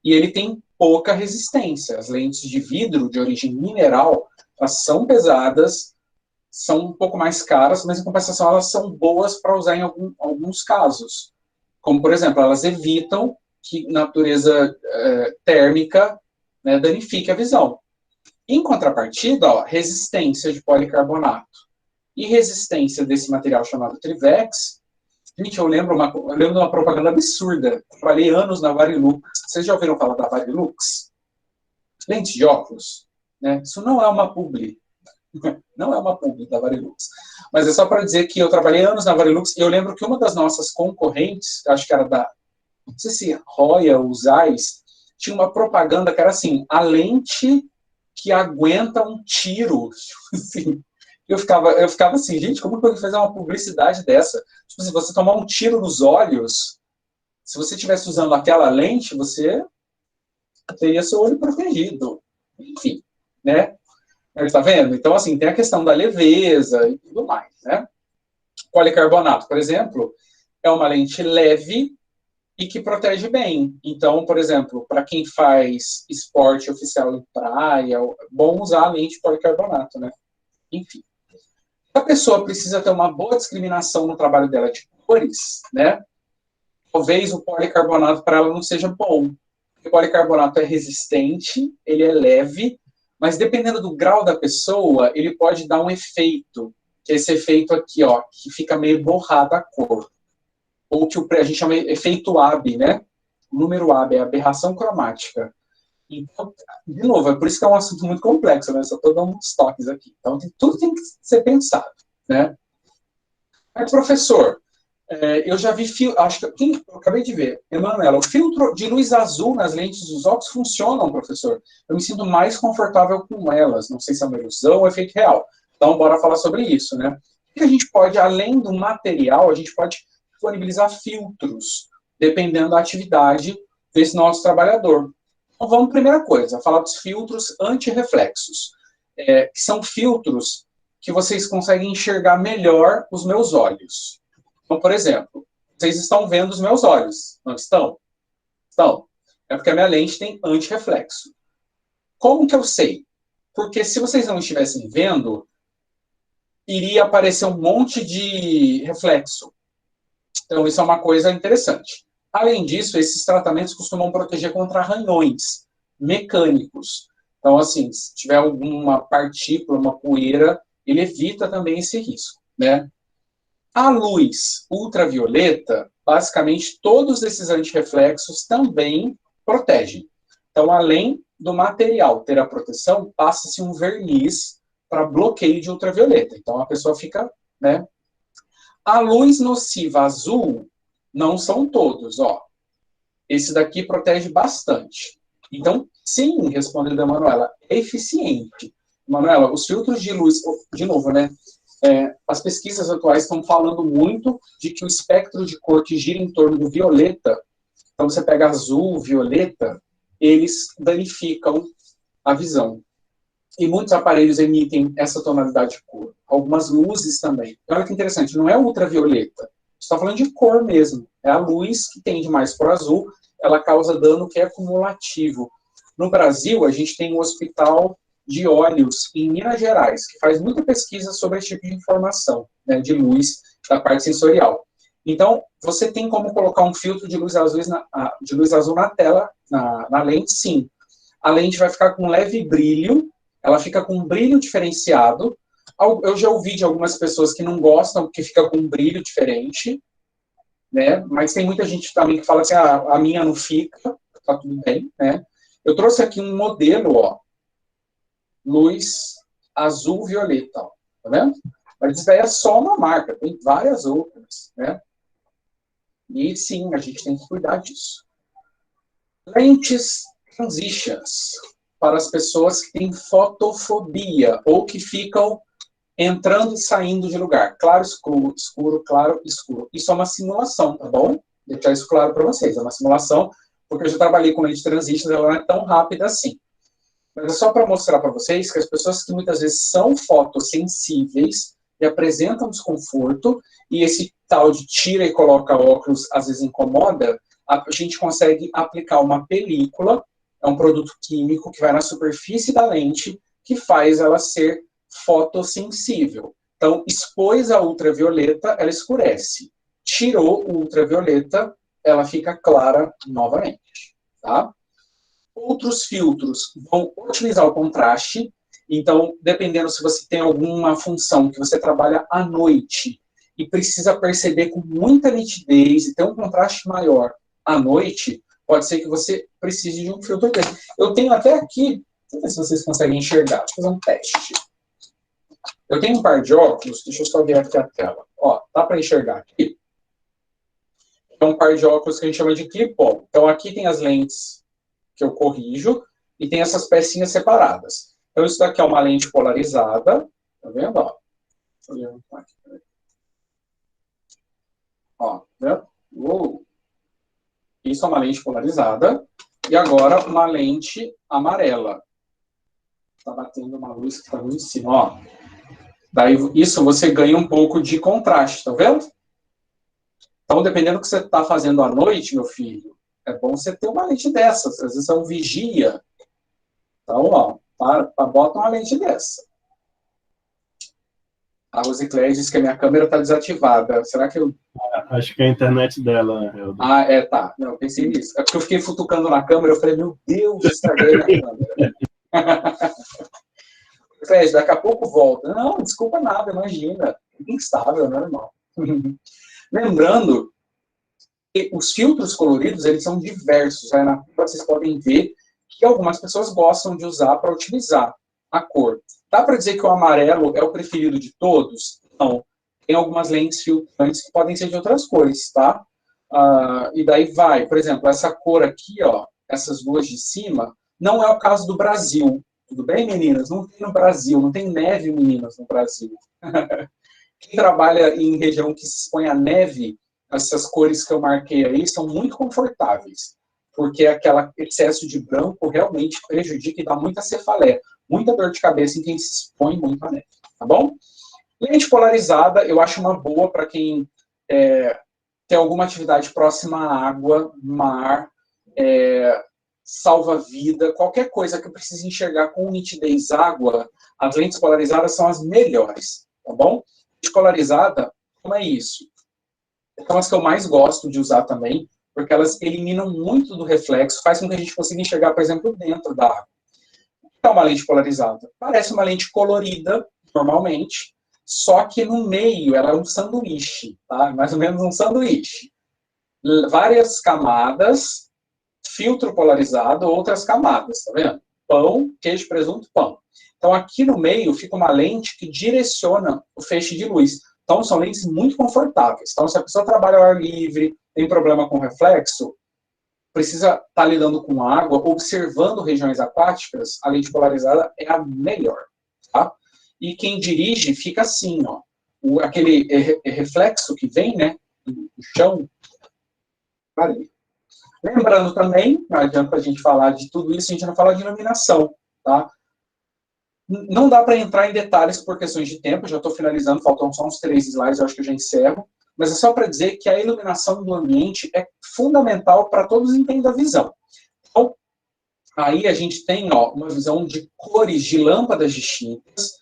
E ele tem pouca resistência. As lentes de vidro de origem mineral, elas são pesadas, são um pouco mais caras, mas em compensação elas são boas para usar em alguns casos. Como, por exemplo, elas evitam que natureza térmica, né, danifique a visão. Em contrapartida, ó, resistência de policarbonato e resistência desse material chamado Trivex. Gente, eu lembro de uma propaganda absurda. Trabalhei anos na Varilux. Vocês já ouviram falar da Varilux? Lentes de óculos, né? Isso não é uma publi. Não é uma publi da Varilux. Mas é só para dizer que eu trabalhei anos na Varilux e eu lembro que uma das nossas concorrentes, acho que era não sei se Royal ou Zeiss, tinha uma propaganda que era assim, a lente que aguenta um tiro. Assim, eu ficava assim, gente, como que eu vou fazer uma publicidade dessa? Tipo, se você tomar um tiro nos olhos, se você estivesse usando aquela lente, você teria seu olho protegido. Enfim, né? Tá vendo? Então, assim, tem a questão da leveza e tudo mais, né? Policarbonato, por exemplo, é uma lente leve e que protege bem. Então, por exemplo, para quem faz esporte oficial em praia, é bom usar a lente de policarbonato, né? Enfim. A pessoa precisa ter uma boa discriminação no trabalho dela de cores, né? Talvez o policarbonato para ela não seja bom. O policarbonato é resistente, ele é leve, mas dependendo do grau da pessoa, ele pode dar um efeito, que é esse efeito aqui, ó, que fica meio borrada a cor. Ou que a gente chama de efeito AB, né? O número AB é aberração cromática. Então, de novo, é por isso que é um assunto muito complexo, né? Só estou dando uns toques aqui. Então, tudo tem que ser pensado, né? Mas, professor, eu já vi, acho que eu acabei de ver, Emanuela, o filtro de luz azul nas lentes dos óculos funcionam, professor? Eu me sinto mais confortável com elas. Não sei se é uma ilusão ou efeito real. Então, bora falar sobre isso, né? O que a gente pode, além do material, a gente pode disponibilizar filtros, dependendo da atividade desse nosso trabalhador. Então, vamos, primeira coisa, falar dos filtros antirreflexos. Que são filtros que vocês conseguem enxergar melhor os meus olhos. Então, por exemplo, vocês estão vendo os meus olhos, não estão? Estão. É porque a minha lente tem antirreflexo. Como que eu sei? Porque se vocês não estivessem vendo, iria aparecer um monte de reflexo. Então, isso é uma coisa interessante. Além disso, esses tratamentos costumam proteger contra arranhões mecânicos. Então, assim, se tiver alguma partícula, uma poeira, ele evita também esse risco, né? A luz ultravioleta, basicamente, todos esses antirreflexos também protegem. Então, além do material ter a proteção, passa-se um verniz para bloqueio de ultravioleta. Então, a pessoa fica, né? A luz nociva azul, não são todos, ó. Esse daqui protege bastante. Então, sim, respondendo a Manuela, é eficiente. Manuela, os filtros de luz, de novo, né? As pesquisas atuais estão falando muito de que o espectro de cor que gira em torno do violeta, então você pega azul, violeta, eles danificam a visão. E muitos aparelhos emitem essa tonalidade de cor. Algumas luzes também. Olha que interessante, não é ultravioleta. Está falando de cor mesmo. É a luz que tende mais para o azul, ela causa dano que é acumulativo. No Brasil, a gente tem um hospital de olhos em Minas Gerais, que faz muita pesquisa sobre esse tipo de informação, né, de luz, da parte sensorial. Então, você tem como colocar um filtro de luz azul na tela, na lente, sim. A lente vai ficar com um leve brilho, ela fica com um brilho diferenciado. Eu já ouvi de algumas pessoas que não gostam, porque fica com um brilho diferente, né? Mas tem muita gente também que fala assim, a minha não fica, tá tudo bem, né? Eu trouxe aqui um modelo, ó, luz azul violeta, ó, tá vendo? Mas isso daí é só uma marca, tem várias outras, né? E sim, a gente tem que cuidar disso. Lentes transitions, para as pessoas que têm fotofobia, ou que ficam entrando e saindo de lugar. Claro, escuro, escuro, claro, escuro. Isso é uma simulação, tá bom? Deixar isso claro para vocês. É uma simulação, porque eu já trabalhei com lente transitions, ela não é tão rápida assim. Mas é só para mostrar para vocês que as pessoas que muitas vezes são fotossensíveis e apresentam desconforto, e esse tal de tira e coloca óculos às vezes incomoda, a gente consegue aplicar uma película, é um produto químico que vai na superfície da lente, que faz ela ser fotossensível. Então, expôs a ultravioleta, ela escurece. Tirou o ultravioleta, ela fica clara novamente, tá? Outros filtros vão utilizar o contraste. Então, dependendo se você tem alguma função que você trabalha à noite e precisa perceber com muita nitidez e ter um contraste maior à noite, pode ser que você precise de um filtro desse. Eu tenho até aqui, deixa eu ver se vocês conseguem enxergar, deixa eu fazer um teste. Eu tenho um par de óculos, deixa eu só ver aqui a tela. Ó, dá para enxergar aqui? É um par de óculos que a gente chama de clip-on. Então, aqui tem as lentes que eu corrijo e tem essas pecinhas separadas. Então, isso daqui é uma lente polarizada, tá vendo? Ó, deixa eu ver aqui. Ó, tá vendo? Uou. Isso é uma lente polarizada. E agora, uma lente amarela. Está batendo uma luz que está ali em cima, ó. Daí, isso você ganha um pouco de contraste, tá vendo? Então, dependendo do que você está fazendo à noite, meu filho, é bom você ter uma lente dessas. Às vezes é um vigia. Então, ó, bota uma lente dessa. A Rosicléia diz que a minha câmera está desativada. Será que eu... Acho que é a internet dela, Helder. Ah, tá. Não, eu pensei nisso. É porque eu fiquei futucando na câmera, eu falei, meu Deus, estraguei a minha câmera. Rosicléia, daqui a pouco volta. Não, desculpa nada, imagina. Instável, normal. Lembrando que os filtros coloridos, eles são diversos. Aí na vocês podem ver que algumas pessoas gostam de usar para otimizar a cor. Dá para dizer que o amarelo é o preferido de todos? Não. Tem algumas lentes filtrantes que podem ser de outras cores, tá? E daí vai, por exemplo, essa cor aqui, ó, essas duas de cima, não é o caso do Brasil. Tudo bem, meninas? Não tem no Brasil, não tem neve, meninas, no Brasil. Quem trabalha em região que se expõe à neve, essas cores que eu marquei aí são muito confortáveis, porque aquele excesso de branco realmente prejudica e dá muita cefaleia, muita dor de cabeça em quem se expõe muito à neve, tá bom? Lente polarizada, eu acho uma boa para quem tem alguma atividade próxima à água, mar, salva-vida, qualquer coisa que eu precise enxergar com nitidez água, as lentes polarizadas são as melhores, tá bom? Lente polarizada, como é isso? São as que eu mais gosto de usar também, porque elas eliminam muito do reflexo, faz com que a gente consiga enxergar, por exemplo, dentro da água. é uma lente polarizada? Parece uma lente colorida, normalmente, só que no meio ela é um sanduíche, tá? Mais ou menos um sanduíche. Várias camadas, filtro polarizado, outras camadas, tá vendo? Pão, queijo, presunto, pão. Então, aqui no meio fica uma lente que direciona o feixe de luz. Então, são lentes muito confortáveis. Então, se a pessoa trabalha ao ar livre, tem problema com reflexo, precisa estar lidando com água, observando regiões aquáticas, a lente polarizada é a melhor, tá? E quem dirige fica assim, ó. Aquele reflexo que vem, né, do chão, ali. Lembrando também, não adianta a gente falar de tudo isso, a gente não fala de iluminação, tá? Não dá para entrar em detalhes por questões de tempo, já estou finalizando, faltam só uns 3 slides, eu acho que eu já encerro, mas é só para dizer que a iluminação do ambiente é fundamental para todos entendam a visão. Então, aí a gente tem, ó, uma visão de cores de lâmpadas distintas,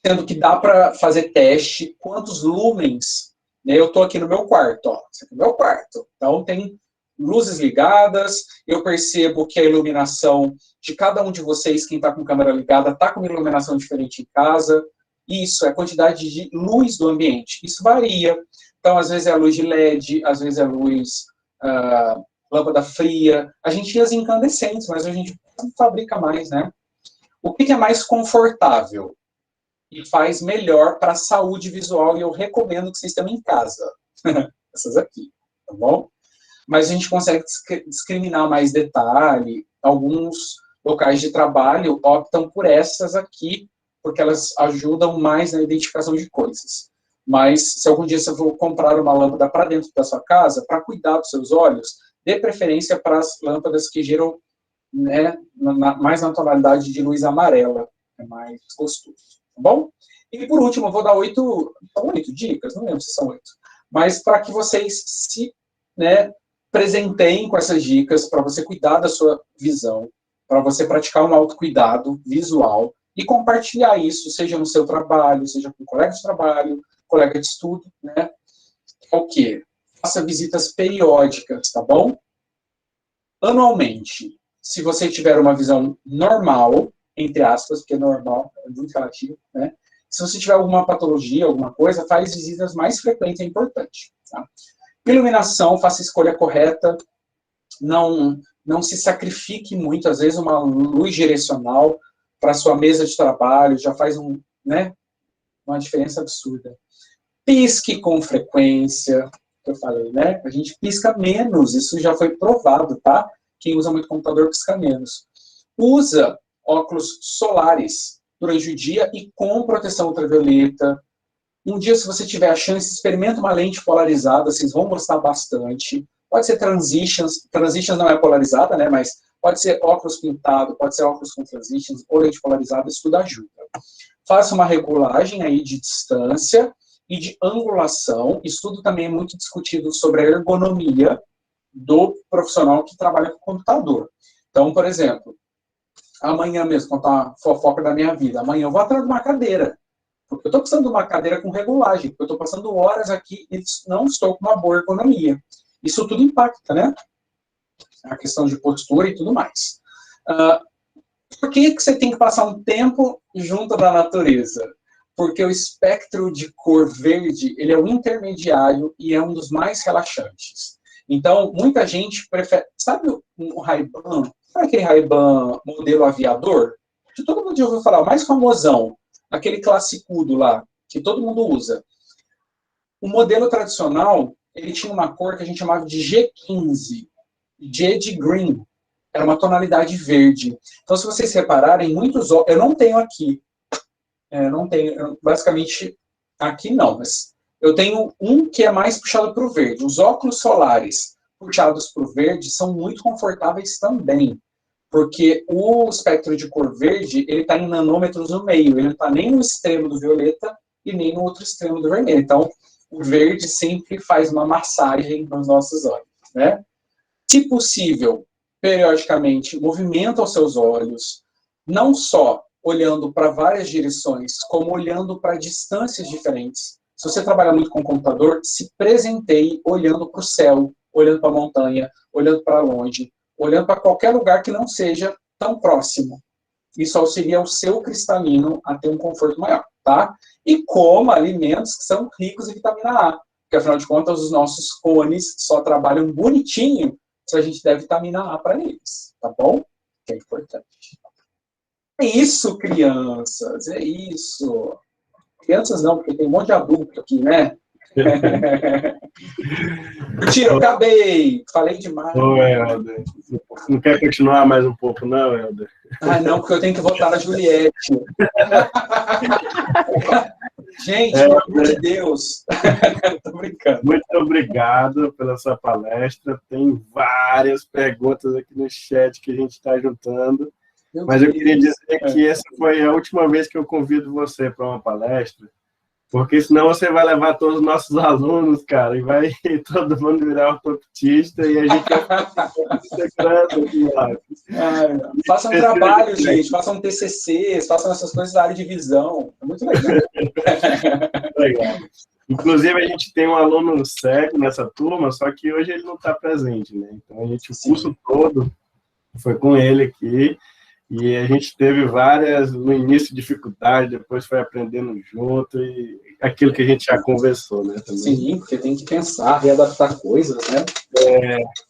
sendo que dá para fazer teste, quantos lumens, né? Eu estou aqui no meu quarto, ó, esse aqui é o meu quarto, então tem luzes ligadas, eu percebo que a iluminação de cada um de vocês, quem está com câmera ligada, está com uma iluminação diferente em casa. Isso é a quantidade de luz do ambiente. Isso varia. Então, às vezes é a luz de LED, às vezes é a luz lâmpada fria. A gente tinha as incandescentes, mas a gente não fabrica mais, né? O que é mais confortável e faz melhor para a saúde visual, e eu recomendo que vocês tenham em casa. Essas aqui, tá bom? Mas a gente consegue discriminar mais detalhe. Alguns locais de trabalho optam por essas aqui, porque elas ajudam mais na identificação de coisas. Mas se algum dia você for comprar uma lâmpada para dentro da sua casa, para cuidar dos seus olhos, dê preferência para as lâmpadas que geram, né, mais na tonalidade de luz amarela. É mais gostoso, tá bom? E por último, eu vou dar 8 dicas, não lembro se são 8, mas para que vocês se, né, presenteiem com essas dicas para você cuidar da sua visão, para você praticar um autocuidado visual e compartilhar isso, seja no seu trabalho, seja com colega de trabalho, colega de estudo, né? É o quê? Faça visitas periódicas, tá bom? Anualmente, se você tiver uma visão normal, entre aspas, porque normal é muito relativo, né? Se você tiver alguma patologia, alguma coisa, faz visitas mais frequentes, é importante, tá? Iluminação, faça a escolha correta, não se sacrifique muito, às vezes uma luz direcional para sua mesa de trabalho já faz né, uma diferença absurda. Pisque com frequência, que eu falei, né? A gente pisca menos, isso já foi provado, tá? Quem usa muito computador pisca menos. Usa óculos solares durante o dia e com proteção ultravioleta. Um dia, se você tiver a chance, experimenta uma lente polarizada, vocês vão gostar bastante. Pode ser transitions não é polarizada, né, mas pode ser óculos pintado, pode ser óculos com transitions, ou lente polarizada, isso tudo ajuda. Faça uma regulagem aí de distância e de angulação. Isso tudo também é muito discutido sobre a ergonomia do profissional que trabalha com computador. Então, por exemplo, amanhã mesmo, contar uma fofoca da minha vida, amanhã eu vou atrás de uma cadeira. Porque eu estou precisando de uma cadeira com regulagem, porque eu estou passando horas aqui e não estou com uma boa ergonomia. Isso tudo impacta, né? A questão de postura e tudo mais. Por que você tem que passar um tempo junto da natureza? Porque o espectro de cor verde, ele é o intermediário e é um dos mais relaxantes. Então, muita gente prefere... Sabe o Ray-Ban? Sabe aquele Ray-Ban modelo aviador? Que todo mundo já ouviu falar, o mais famosão. Aquele classicudo lá, que todo mundo usa. O modelo tradicional, ele tinha uma cor que a gente chamava de G15. G de green. Era uma tonalidade verde. Então, se vocês repararem, muitos... Eu não tenho aqui. Não tenho, basicamente, aqui não. Mas eu tenho um que é mais puxado para o verde. Os óculos solares puxados para o verde são muito confortáveis também. Porque o espectro de cor verde, ele está em nanômetros no meio. Ele não está nem no extremo do violeta e nem no outro extremo do vermelho. Então, o verde sempre faz uma massagem nos nossos olhos, né? Se possível, periodicamente, movimenta os seus olhos, não só olhando para várias direções, como olhando para distâncias diferentes. Se você trabalha muito com computador, se presenteie olhando para o céu, olhando para a montanha, olhando para longe, olhando para qualquer lugar que não seja tão próximo. Isso auxilia o seu cristalino a ter um conforto maior, tá? E coma alimentos que são ricos em vitamina A, porque afinal de contas os nossos cones só trabalham bonitinho se a gente der vitamina A para eles, tá bom? Que é importante. É isso, crianças, é isso. Crianças não, porque tem um monte de adulto aqui, né? Mentira, eu acabei. Falei demais. Ô, Helder, não quer continuar mais um pouco, não, Helder? Ah, não, porque eu tenho que votar na Juliette. Gente, pelo amor de Deus. Tô brincando. Muito obrigado pela sua palestra. Tem várias perguntas aqui no chat que a gente está juntando. Mas eu queria dizer que essa foi a última vez que eu convido você para uma palestra, porque senão você vai levar todos os nossos alunos, cara, e vai todo mundo virar ortopedista e a gente vai secreto aqui lá. Façam um trabalho, gente, façam TCCs, façam essas coisas da área de visão. É muito legal. Legal. Inclusive, a gente tem um aluno cego nessa turma, só que hoje ele não está presente, né? Então, o curso todo foi com ele aqui. E a gente teve várias, no início, dificuldades, depois foi aprendendo junto, e aquilo que a gente já conversou, né? Também. Sim, porque tem que pensar, readaptar coisas, né?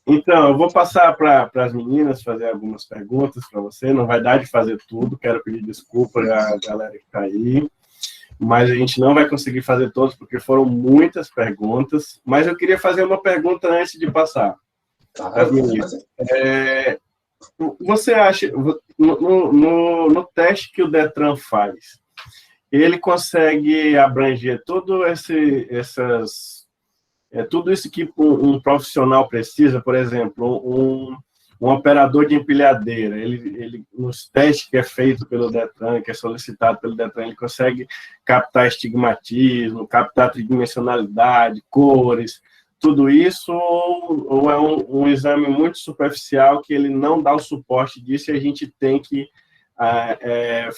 Então, eu vou passar para as meninas fazer algumas perguntas para você, não vai dar de fazer tudo, quero pedir desculpa à galera que está aí, mas a gente não vai conseguir fazer todos, porque foram muitas perguntas, mas eu queria fazer uma pergunta antes de passar. As meninas. Você acha, no teste que o Detran faz, ele consegue abranger tudo tudo isso que um profissional precisa, por exemplo, um operador de empilhadeira, ele, nos testes que é feito pelo Detran, que é solicitado pelo Detran, ele consegue captar estigmatismo, captar tridimensionalidade, cores, tudo isso, ou é um exame muito superficial que ele não dá o suporte disso e a gente tem que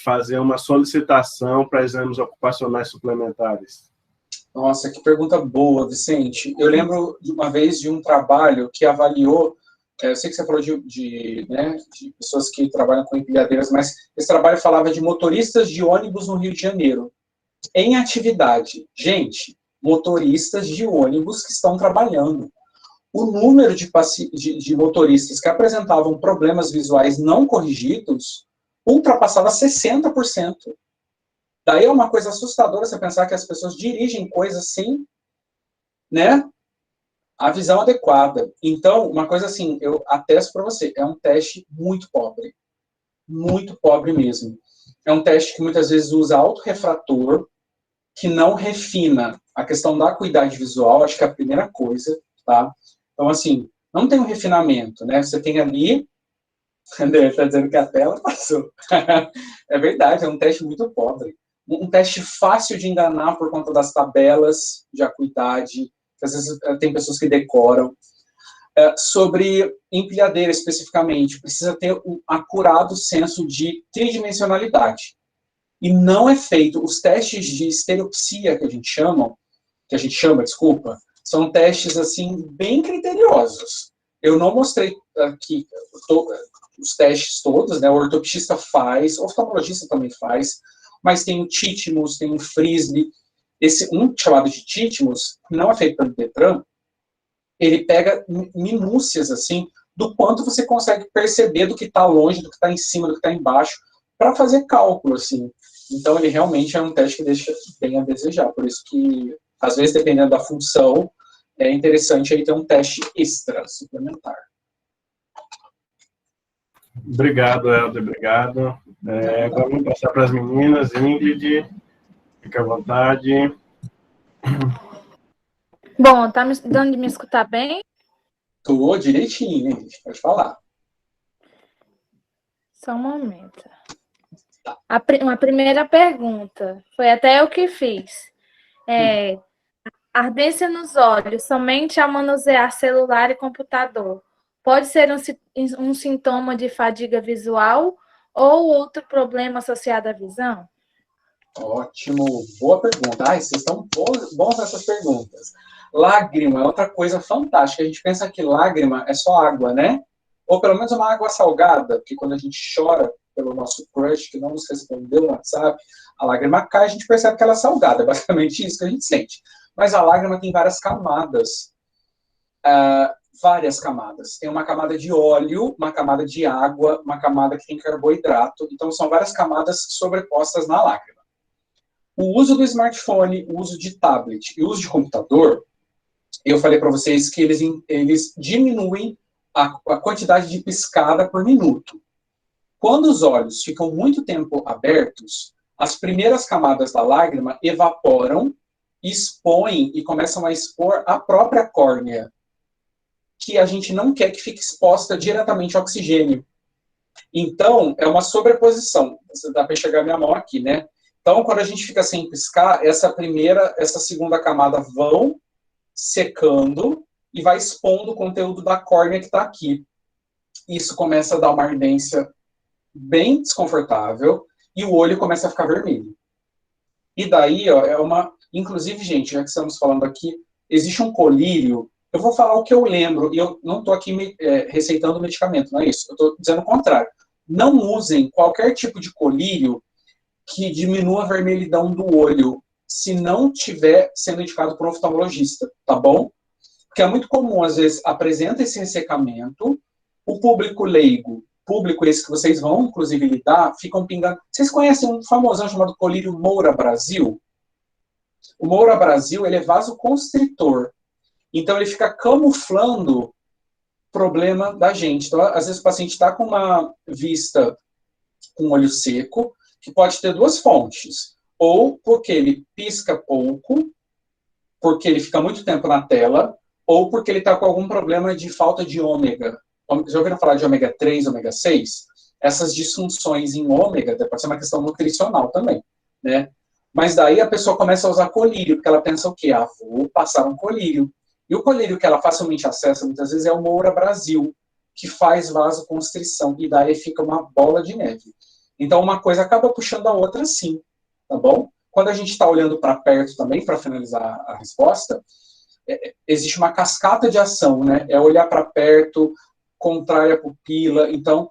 fazer uma solicitação para exames ocupacionais suplementares? Nossa, que pergunta boa, Vicente. Eu lembro de uma vez de um trabalho que avaliou, eu sei que você falou de pessoas que trabalham com empilhadeiras, mas esse trabalho falava de motoristas de ônibus no Rio de Janeiro, em atividade. Gente, motoristas de ônibus que estão trabalhando. O número de motoristas que apresentavam problemas visuais não corrigidos ultrapassava 60%. Daí é uma coisa assustadora você pensar que as pessoas dirigem coisas sem, né, a visão adequada. Então, uma coisa assim, eu atesto para você, é um teste muito pobre mesmo. É um teste que muitas vezes usa autorrefrator, que não refina a questão da acuidade visual, acho que é a primeira coisa, tá? Então, assim, não tem um refinamento, né? Você tem ali... André está dizendo que a tela passou. É verdade, é um teste muito pobre. Um teste fácil de enganar por conta das tabelas de acuidade, que às vezes tem pessoas que decoram. Sobre empilhadeira, especificamente, precisa ter um acurado senso de tridimensionalidade. E não é feito. Os testes de estereopsia que a gente chama, desculpa, são testes, assim, bem criteriosos. Eu não mostrei aqui os testes todos, né? O ortopedista faz, o oftalmologista também faz, mas tem o Titmus, tem o Frisbee. Esse um chamado de Titmus, que não é feito pelo Detran, ele pega minúcias, assim, do quanto você consegue perceber do que está longe, do que está em cima, do que está embaixo, para fazer cálculo, assim. Então, ele realmente é um teste que deixa bem a desejar. Por isso que, às vezes, dependendo da função, é interessante aí ter um teste extra, suplementar. Obrigado, Helder, obrigado. Agora vamos passar para as meninas. Ingrid, fica à vontade. Bom, tá me dando de me escutar bem? Tô direitinho, hein? Pode falar. Só um momento. Uma primeira pergunta, foi até eu que fiz. Ardência nos olhos, somente ao manusear celular e computador, pode ser um sintoma de fadiga visual ou outro problema associado à visão? Ótimo, boa pergunta. Ai, vocês estão bons nessas perguntas. Lágrima é outra coisa fantástica. A gente pensa que lágrima é só água, né? Ou pelo menos uma água salgada, porque quando a gente chora, pelo nosso crush que não nos respondeu no WhatsApp, a lágrima cai, a gente percebe que ela é salgada, é basicamente isso que a gente sente. Mas a lágrima tem várias camadas. Várias camadas. Tem uma camada de óleo, uma camada de água, uma camada que tem carboidrato. Então, são várias camadas sobrepostas na lágrima. O uso do smartphone, o uso de tablet e o uso de computador, eu falei para vocês que eles diminuem a quantidade de piscada por minuto. Quando os olhos ficam muito tempo abertos, as primeiras camadas da lágrima evaporam, expõem e começam a expor a própria córnea, que a gente não quer que fique exposta diretamente ao oxigênio. Então, é uma sobreposição. Dá para enxergar minha mão aqui, né? Então, quando a gente fica sem piscar, essa segunda camada vão secando e vai expondo o conteúdo da córnea que está aqui. Isso começa a dar uma ardência bem desconfortável e o olho começa a ficar vermelho. E daí, ó, inclusive, gente, já que estamos falando aqui, existe um colírio. Eu vou falar o que eu lembro, e eu não estou aqui receitando medicamento, não é isso. Eu estou dizendo o contrário. Não usem qualquer tipo de colírio que diminua a vermelhidão do olho, se não tiver sendo indicado por um oftalmologista, tá bom? Porque é muito comum, às vezes, apresenta esse ressecamento, o público leigo, público esse que vocês vão, inclusive, lidar, ficam pingando. Vocês conhecem um famosão chamado colírio Moura Brasil? O Moura Brasil, ele é vasoconstritor. Então, ele fica camuflando problema da gente. Então, às vezes, o paciente está com uma vista com olho seco, que pode ter duas fontes. Ou porque ele pisca pouco, porque ele fica muito tempo na tela, ou porque ele está com algum problema de falta de ômega. Já ouviram falar de ômega 3, ômega 6? Essas disfunções em ômega, pode ser uma questão nutricional também, né? Mas daí a pessoa começa a usar colírio, porque ela pensa o quê? Vou passar um colírio. E o colírio que ela facilmente acessa, muitas vezes, é o Moura Brasil, que faz vasoconstrição, e daí fica uma bola de neve. Então, uma coisa acaba puxando a outra, sim, tá bom? Quando a gente está olhando para perto também, para finalizar a resposta, existe uma cascata de ação, né? É olhar para perto, contrai a pupila. Então,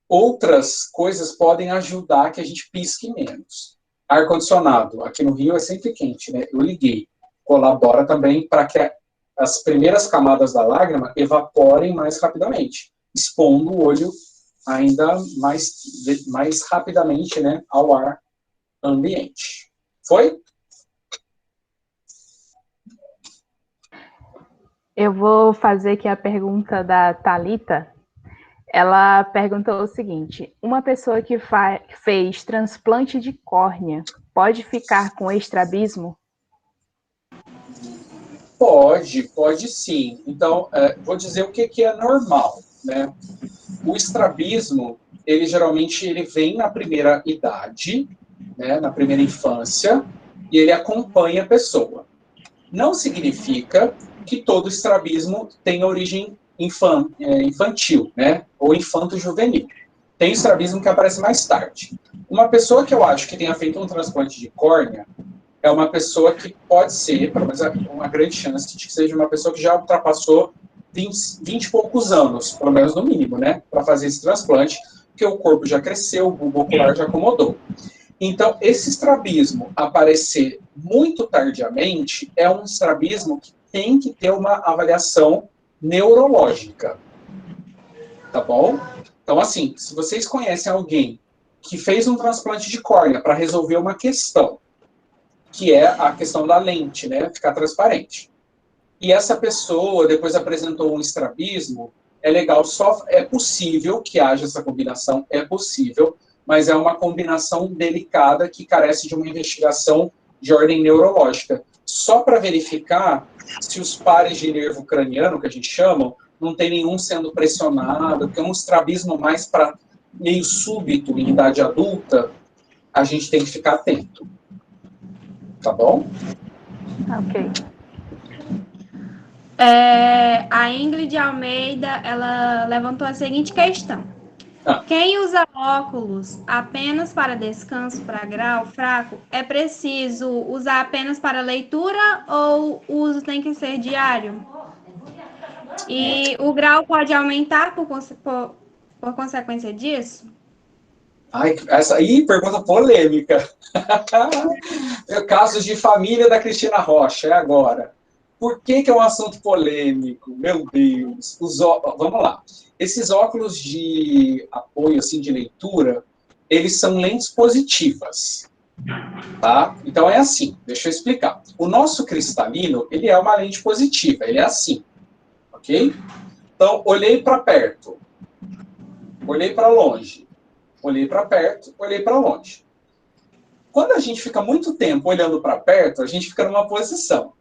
outras coisas podem ajudar que a gente pisque menos. Ar-condicionado, aqui no Rio é sempre quente, né? Eu liguei. Colabora também para que as primeiras camadas da lágrima evaporem mais rapidamente, expondo o olho ainda mais rapidamente, né, ao ar ambiente. Foi? Eu vou fazer aqui a pergunta da Thalita. Ela perguntou o seguinte: uma pessoa que fez transplante de córnea pode ficar com estrabismo? Pode sim. Então, vou dizer o que é normal, né? O estrabismo, ele geralmente vem na primeira idade, né, na primeira infância, e ele acompanha a pessoa. Não significa que todo estrabismo tem origem infantil, né, ou infanto-juvenil. Tem estrabismo que aparece mais tarde. Uma pessoa que eu acho que tenha feito um transplante de córnea é uma pessoa que pode ser, pelo menos uma grande chance de que seja uma pessoa que já ultrapassou 20 e poucos anos, pelo menos no mínimo, né, para fazer esse transplante, porque o corpo já cresceu, o bulbo ocular já acomodou. Então, esse estrabismo aparecer muito tardiamente é um estrabismo que tem que ter uma avaliação neurológica, tá bom? Então, assim, se vocês conhecem alguém que fez um transplante de córnea para resolver uma questão, que é a questão da lente, né, ficar transparente, e essa pessoa depois apresentou um estrabismo, é legal, é possível que haja essa combinação, é possível, mas é uma combinação delicada que carece de uma investigação de ordem neurológica. Só para verificar se os pares de nervo craniano, que a gente chama, não tem nenhum sendo pressionado, porque um estrabismo mais para meio súbito em idade adulta, a gente tem que ficar atento. Tá bom? Ok. A Ingrid Almeida, ela levantou a seguinte questão. Quem usa óculos apenas para descanso, para grau fraco, é preciso usar apenas para leitura ou o uso tem que ser diário? E o grau pode aumentar por consequência disso? Ai, essa aí, pergunta polêmica. Casos de família da Cristina Rocha, é agora. Por que é um assunto polêmico? Meu Deus. Vamos lá. Esses óculos de apoio, assim, de leitura, eles são lentes positivas. Tá? Então é assim, deixa eu explicar. O nosso cristalino, ele é uma lente positiva, ele é assim. Ok? Então, olhei para perto. Olhei para longe. Olhei para perto, olhei para longe. Quando a gente fica muito tempo olhando para perto, a gente fica numa posição.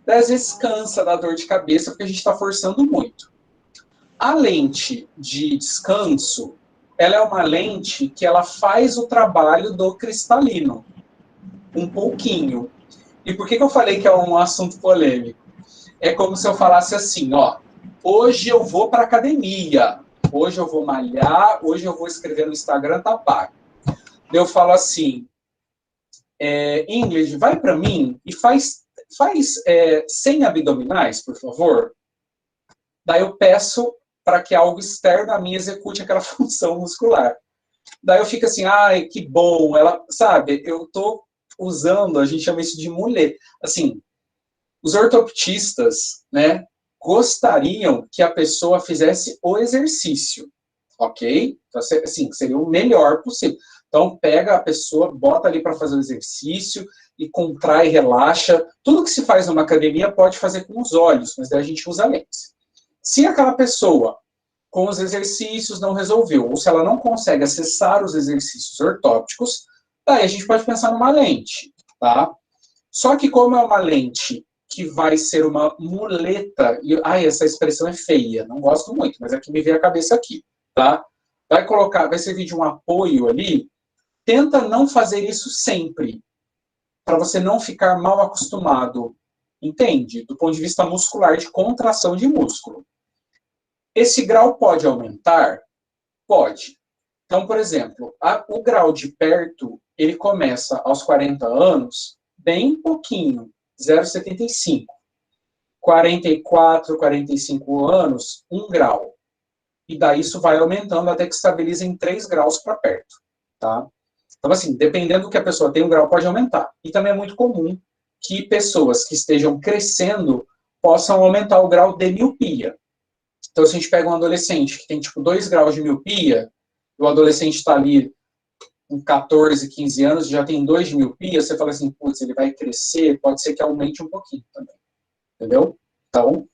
Daí, às vezes cansa, dá dor de cabeça, porque a gente está forçando muito. A lente de descanso, ela é uma lente que ela faz o trabalho do cristalino. Um pouquinho. E por que eu falei que é um assunto polêmico? É como se eu falasse assim, ó, hoje eu vou para academia, hoje eu vou malhar, hoje eu vou escrever no Instagram, tá pago. Eu falo assim, Ingrid, vai para mim e faz 100 abdominais, por favor. Daí eu peço para que algo externo a mim execute aquela função muscular. Daí eu fico assim, ai, que bom, ela, sabe, eu tô usando, a gente chama isso de muleta. Assim, os ortoptistas, né, gostariam que a pessoa fizesse o exercício, ok? Então, assim, seria o melhor possível. Então, pega a pessoa, bota ali para fazer o exercício e contrai, relaxa. Tudo que se faz numa academia pode fazer com os olhos, mas daí a gente usa lentes. Se aquela pessoa, com os exercícios, não resolveu, ou se ela não consegue acessar os exercícios ortópticos, daí a gente pode pensar numa lente, tá? Só que como é uma lente que vai ser uma muleta, e essa expressão é feia, não gosto muito, mas é que me veio a cabeça aqui, tá? Vai servir de um apoio ali, tenta não fazer isso sempre, para você não ficar mal acostumado, entende? Do ponto de vista muscular, de contração de músculo. Esse grau pode aumentar? Pode. Então, por exemplo, o grau de perto, ele começa aos 40 anos, bem pouquinho, 0,75. 44, 45 anos, 1 grau. E daí isso vai aumentando até que estabiliza em 3 graus para perto. Tá? Então, assim, dependendo do que a pessoa tem, 1 grau pode aumentar. E também é muito comum que pessoas que estejam crescendo possam aumentar o grau de miopia. Então, se a gente pega um adolescente que tem, tipo, 2 graus de miopia, e o adolescente está ali com 14, 15 anos, já tem 2 de miopia, você fala assim, putz, ele vai crescer, pode ser que aumente um pouquinho também. Entendeu? Então,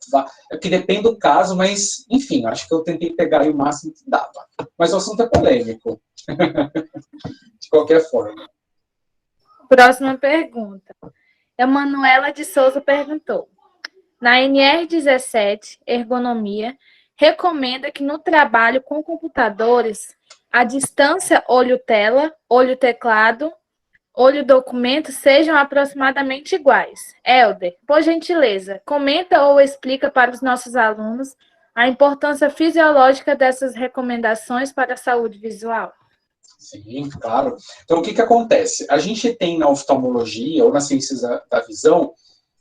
é que depende do caso, mas, enfim, acho que eu tentei pegar aí o máximo que dava. Mas o assunto é polêmico. De qualquer forma. Próxima pergunta. A Manuela de Souza perguntou. Na NR17, Ergonomia, recomenda que no trabalho com computadores, a distância olho-tela, olho-teclado, olho-documento sejam aproximadamente iguais. Helder, por gentileza, comenta ou explica para os nossos alunos a importância fisiológica dessas recomendações para a saúde visual. Sim, claro. Então, o que acontece? A gente tem na oftalmologia ou nas ciências da visão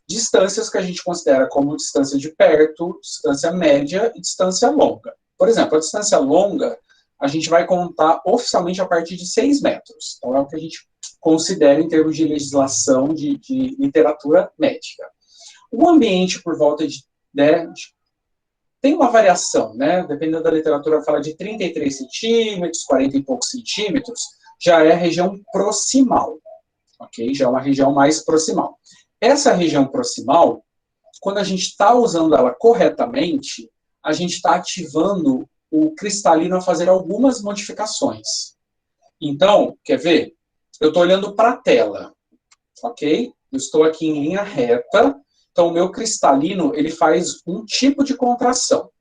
distâncias que a gente considera como distância de perto, distância média e distância longa. Por exemplo, a distância longa, a gente vai contar oficialmente a partir de 6 metros. Então, é o que a gente considera em termos de legislação de literatura médica. O ambiente por volta de tem uma variação, né? Dependendo da literatura, fala de 33 centímetros, 40 e poucos centímetros, já é a região proximal, ok? Já é uma região mais proximal. Essa região proximal, quando a gente está usando ela corretamente, a gente está ativando o cristalino a fazer algumas modificações. Então, quer ver? Eu estou olhando para a tela, ok? Eu estou aqui em linha reta, então o meu cristalino, ele faz um tipo de contração.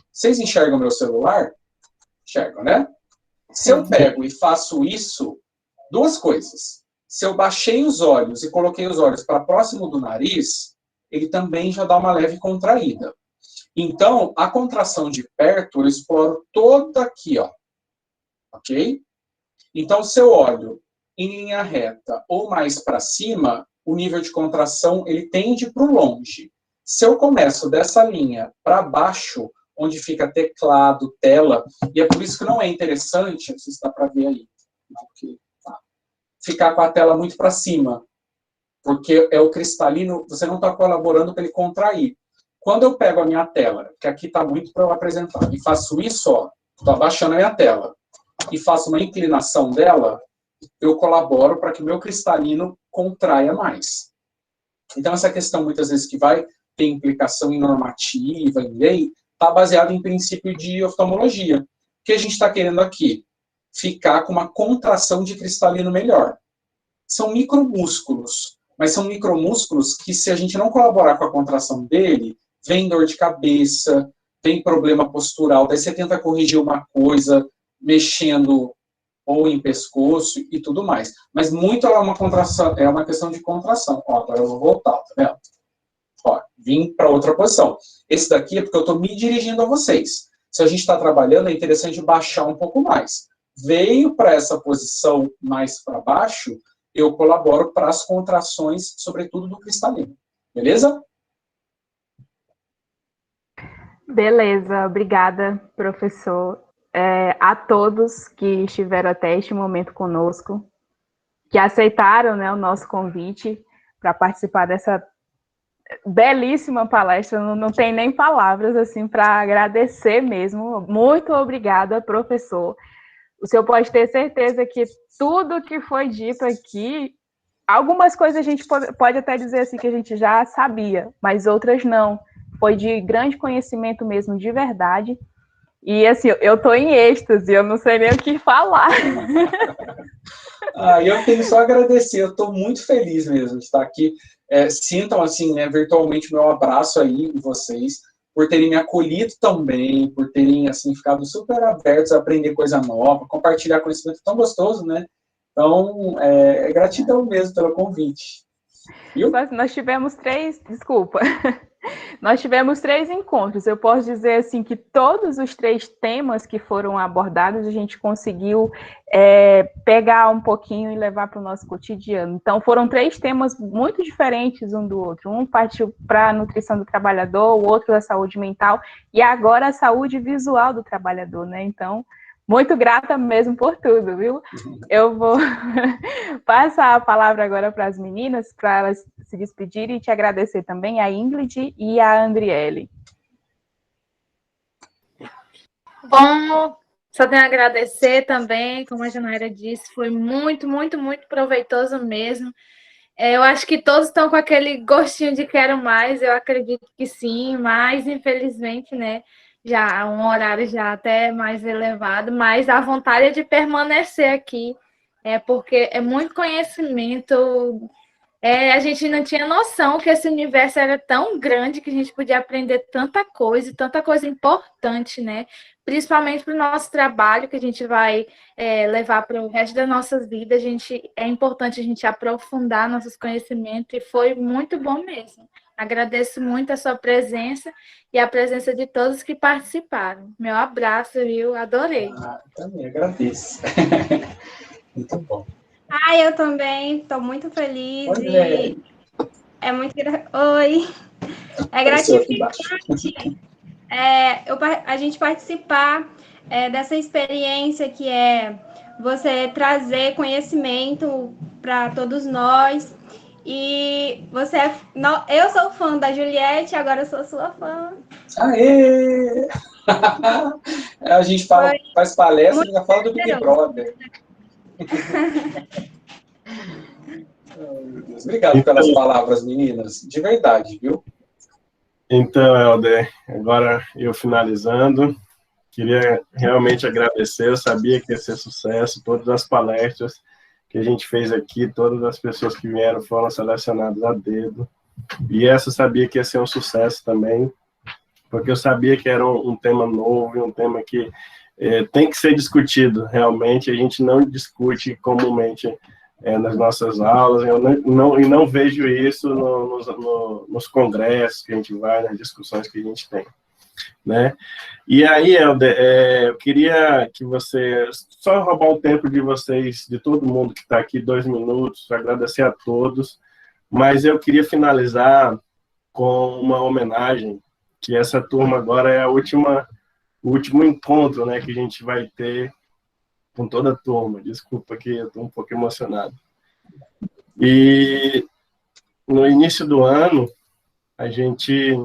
Vocês enxergam meu celular? Enxergam, né? Se eu pego e faço isso, 2 coisas. Se eu baixei os olhos e coloquei os olhos para próximo do nariz, ele também já dá uma leve contraída. Então, a contração de perto, eu exploro toda aqui, ó. Ok? Então, se eu olho em linha reta ou mais para cima, o nível de contração, ele tende para o longe. Se eu começo dessa linha para baixo, onde fica teclado, tela, e é por isso que não é interessante, não sei se dá para ver aí, Ficar com a tela muito para cima, porque é o cristalino, você não está colaborando para ele contrair. Quando eu pego a minha tela, que aqui está muito para eu apresentar, e faço isso, ó, estou abaixando a minha tela, e faço uma inclinação dela, eu colaboro para que o meu cristalino contraia mais. Então, essa questão, muitas vezes, que vai ter implicação em normativa, em lei, está baseada em princípio de oftalmologia. O que a gente está querendo aqui? Ficar com uma contração de cristalino melhor. São micromúsculos, mas são micromúsculos que, se a gente não colaborar com a contração dele, vem dor de cabeça, vem problema postural, daí você tenta corrigir uma coisa, mexendo ou em pescoço e tudo mais. Mas muito é uma contração, é uma questão de contração. Ó, agora eu vou voltar, tá vendo? Ó, vim para outra posição. Esse daqui é porque eu estou me dirigindo a vocês. Se a gente está trabalhando, é interessante baixar um pouco mais. Veio para essa posição mais para baixo, eu colaboro para as contrações, sobretudo do cristalino. Beleza? Beleza, obrigada, professor. A todos que estiveram até este momento conosco, que aceitaram, né, o nosso convite para participar dessa belíssima palestra, não tem nem palavras assim para agradecer mesmo. Muito obrigada, professor. O senhor pode ter certeza que tudo que foi dito aqui, algumas coisas a gente pode até dizer assim que a gente já sabia, mas outras não. Foi de grande conhecimento mesmo, de verdade. E assim, eu estou em êxtase, eu não sei nem o que falar. Eu tenho só a agradecer, eu estou muito feliz mesmo de estar aqui. Sintam, assim, né, virtualmente meu abraço aí em vocês, por terem me acolhido tão bem, por terem, assim, ficado super abertos a aprender coisa nova, compartilhar conhecimento tão gostoso, né? Então, gratidão mesmo pelo convite. Viu? Nós tivemos Nós tivemos 3 encontros. Eu posso dizer assim que todos os 3 temas que foram abordados a gente conseguiu pegar um pouquinho e levar para o nosso cotidiano. Então foram 3 temas muito diferentes um do outro. Um partiu para a nutrição do trabalhador, o outro a saúde mental e agora a saúde visual do trabalhador, né? Então, muito grata mesmo por tudo, viu? Eu vou passar a palavra agora para as meninas, para elas se despedirem e te agradecer também, a Ingrid e a Andriele. Bom, só tenho a agradecer também, como a Janaíra disse, foi muito, muito, muito proveitoso mesmo. Eu acho que todos estão com aquele gostinho de quero mais, eu acredito que sim, mas infelizmente, né, já um horário já até mais elevado, mas a vontade é de permanecer aqui, porque é muito conhecimento. A gente não tinha noção que esse universo era tão grande que a gente podia aprender tanta coisa importante, né? Principalmente para o nosso trabalho, que a gente vai levar para o resto das nossas vidas. É importante a gente aprofundar nossos conhecimentos e foi muito bom mesmo. Agradeço muito a sua presença e a presença de todos que participaram. Meu abraço, viu? Adorei. Também agradeço. Muito bom. Eu também estou muito feliz. Oi, é muito Oi. É gratificante a gente participar dessa experiência que é você trazer conhecimento para todos nós. E eu sou fã da Juliette, agora eu sou sua fã. Aê! A gente faz palestra e já fala do Big Brother. Obrigado pelas palavras, meninas. De verdade, viu? Então, Helder, agora eu finalizando, queria realmente agradecer. Eu sabia que ia ser sucesso, todas as palestras que a gente fez aqui, todas as pessoas que vieram foram selecionadas a dedo. E essa eu sabia que ia ser um sucesso também, porque eu sabia que era um tema novo, um tema que tem que ser discutido, realmente. A gente não discute comumente nas nossas aulas, eu não vejo isso nos congressos que a gente vai, nas discussões que a gente tem, né? E aí, Helder, eu queria que você, só roubar o tempo de vocês, de todo mundo que está aqui, 2 minutos, agradecer a todos, mas eu queria finalizar com uma homenagem, que essa turma agora é o último encontro, né, que a gente vai ter com toda a turma. Desculpa que eu estou um pouco emocionado. E no início do ano, a gente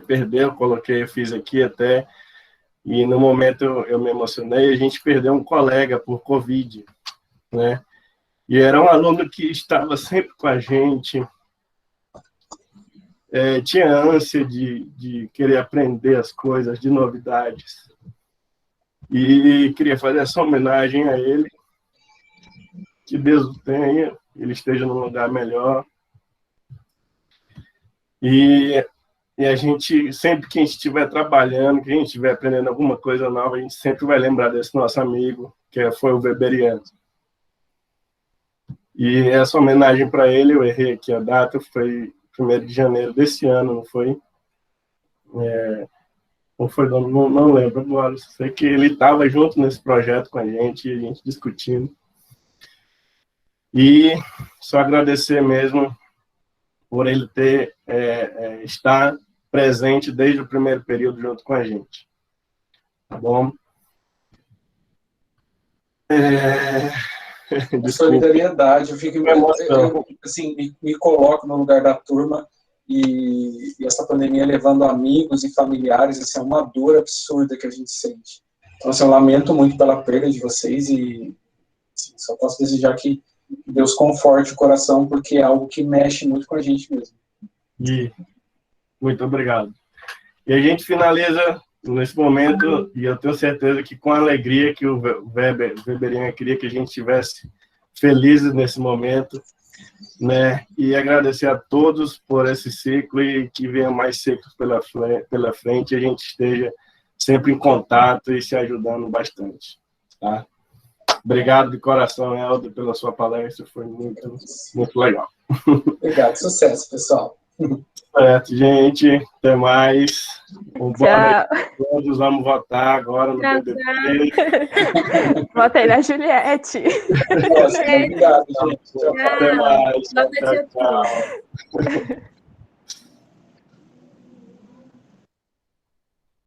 perdeu, eu fiz aqui até, e no momento eu me emocionei, a gente perdeu um colega por Covid, né? E era um aluno que estava sempre com a gente, tinha ânsia de querer aprender as coisas, de novidades. E queria fazer essa homenagem a ele, que Deus o tenha, ele esteja num lugar melhor. E a gente, sempre que a gente estiver trabalhando, que a gente estiver aprendendo alguma coisa nova, a gente sempre vai lembrar desse nosso amigo, que foi o Weberiano. E essa homenagem para ele, eu errei aqui a data, foi 1º de janeiro desse ano, não foi? Não lembro agora. Sei que ele estava junto nesse projeto com a gente discutindo. E só agradecer mesmo por ele estar presente desde o primeiro período junto com a gente. Tá bom? Solidariedade, eu assim, me coloco no lugar da turma e essa pandemia levando amigos e familiares, assim, é uma dor absurda que a gente sente. Então, assim, eu lamento muito pela perda de vocês e assim, só posso desejar que Deus conforte o coração, porque é algo que mexe muito com a gente mesmo. Muito obrigado. E a gente finaliza nesse momento, e eu tenho certeza que com a alegria que o Weberian queria que a gente estivesse felizes nesse momento, né? E agradecer a todos por esse ciclo e que venham mais ciclos pela frente e a gente esteja sempre em contato e se ajudando bastante, tá? Obrigado de coração, Helder, pela sua palestra, foi muito, muito legal. Obrigado, sucesso, pessoal. Certo, gente, até mais. Boa noite. Todos vamos votar agora no BBB. Votei na Juliette. Nossa, obrigado, gente. Até mais. Tchau, tchau.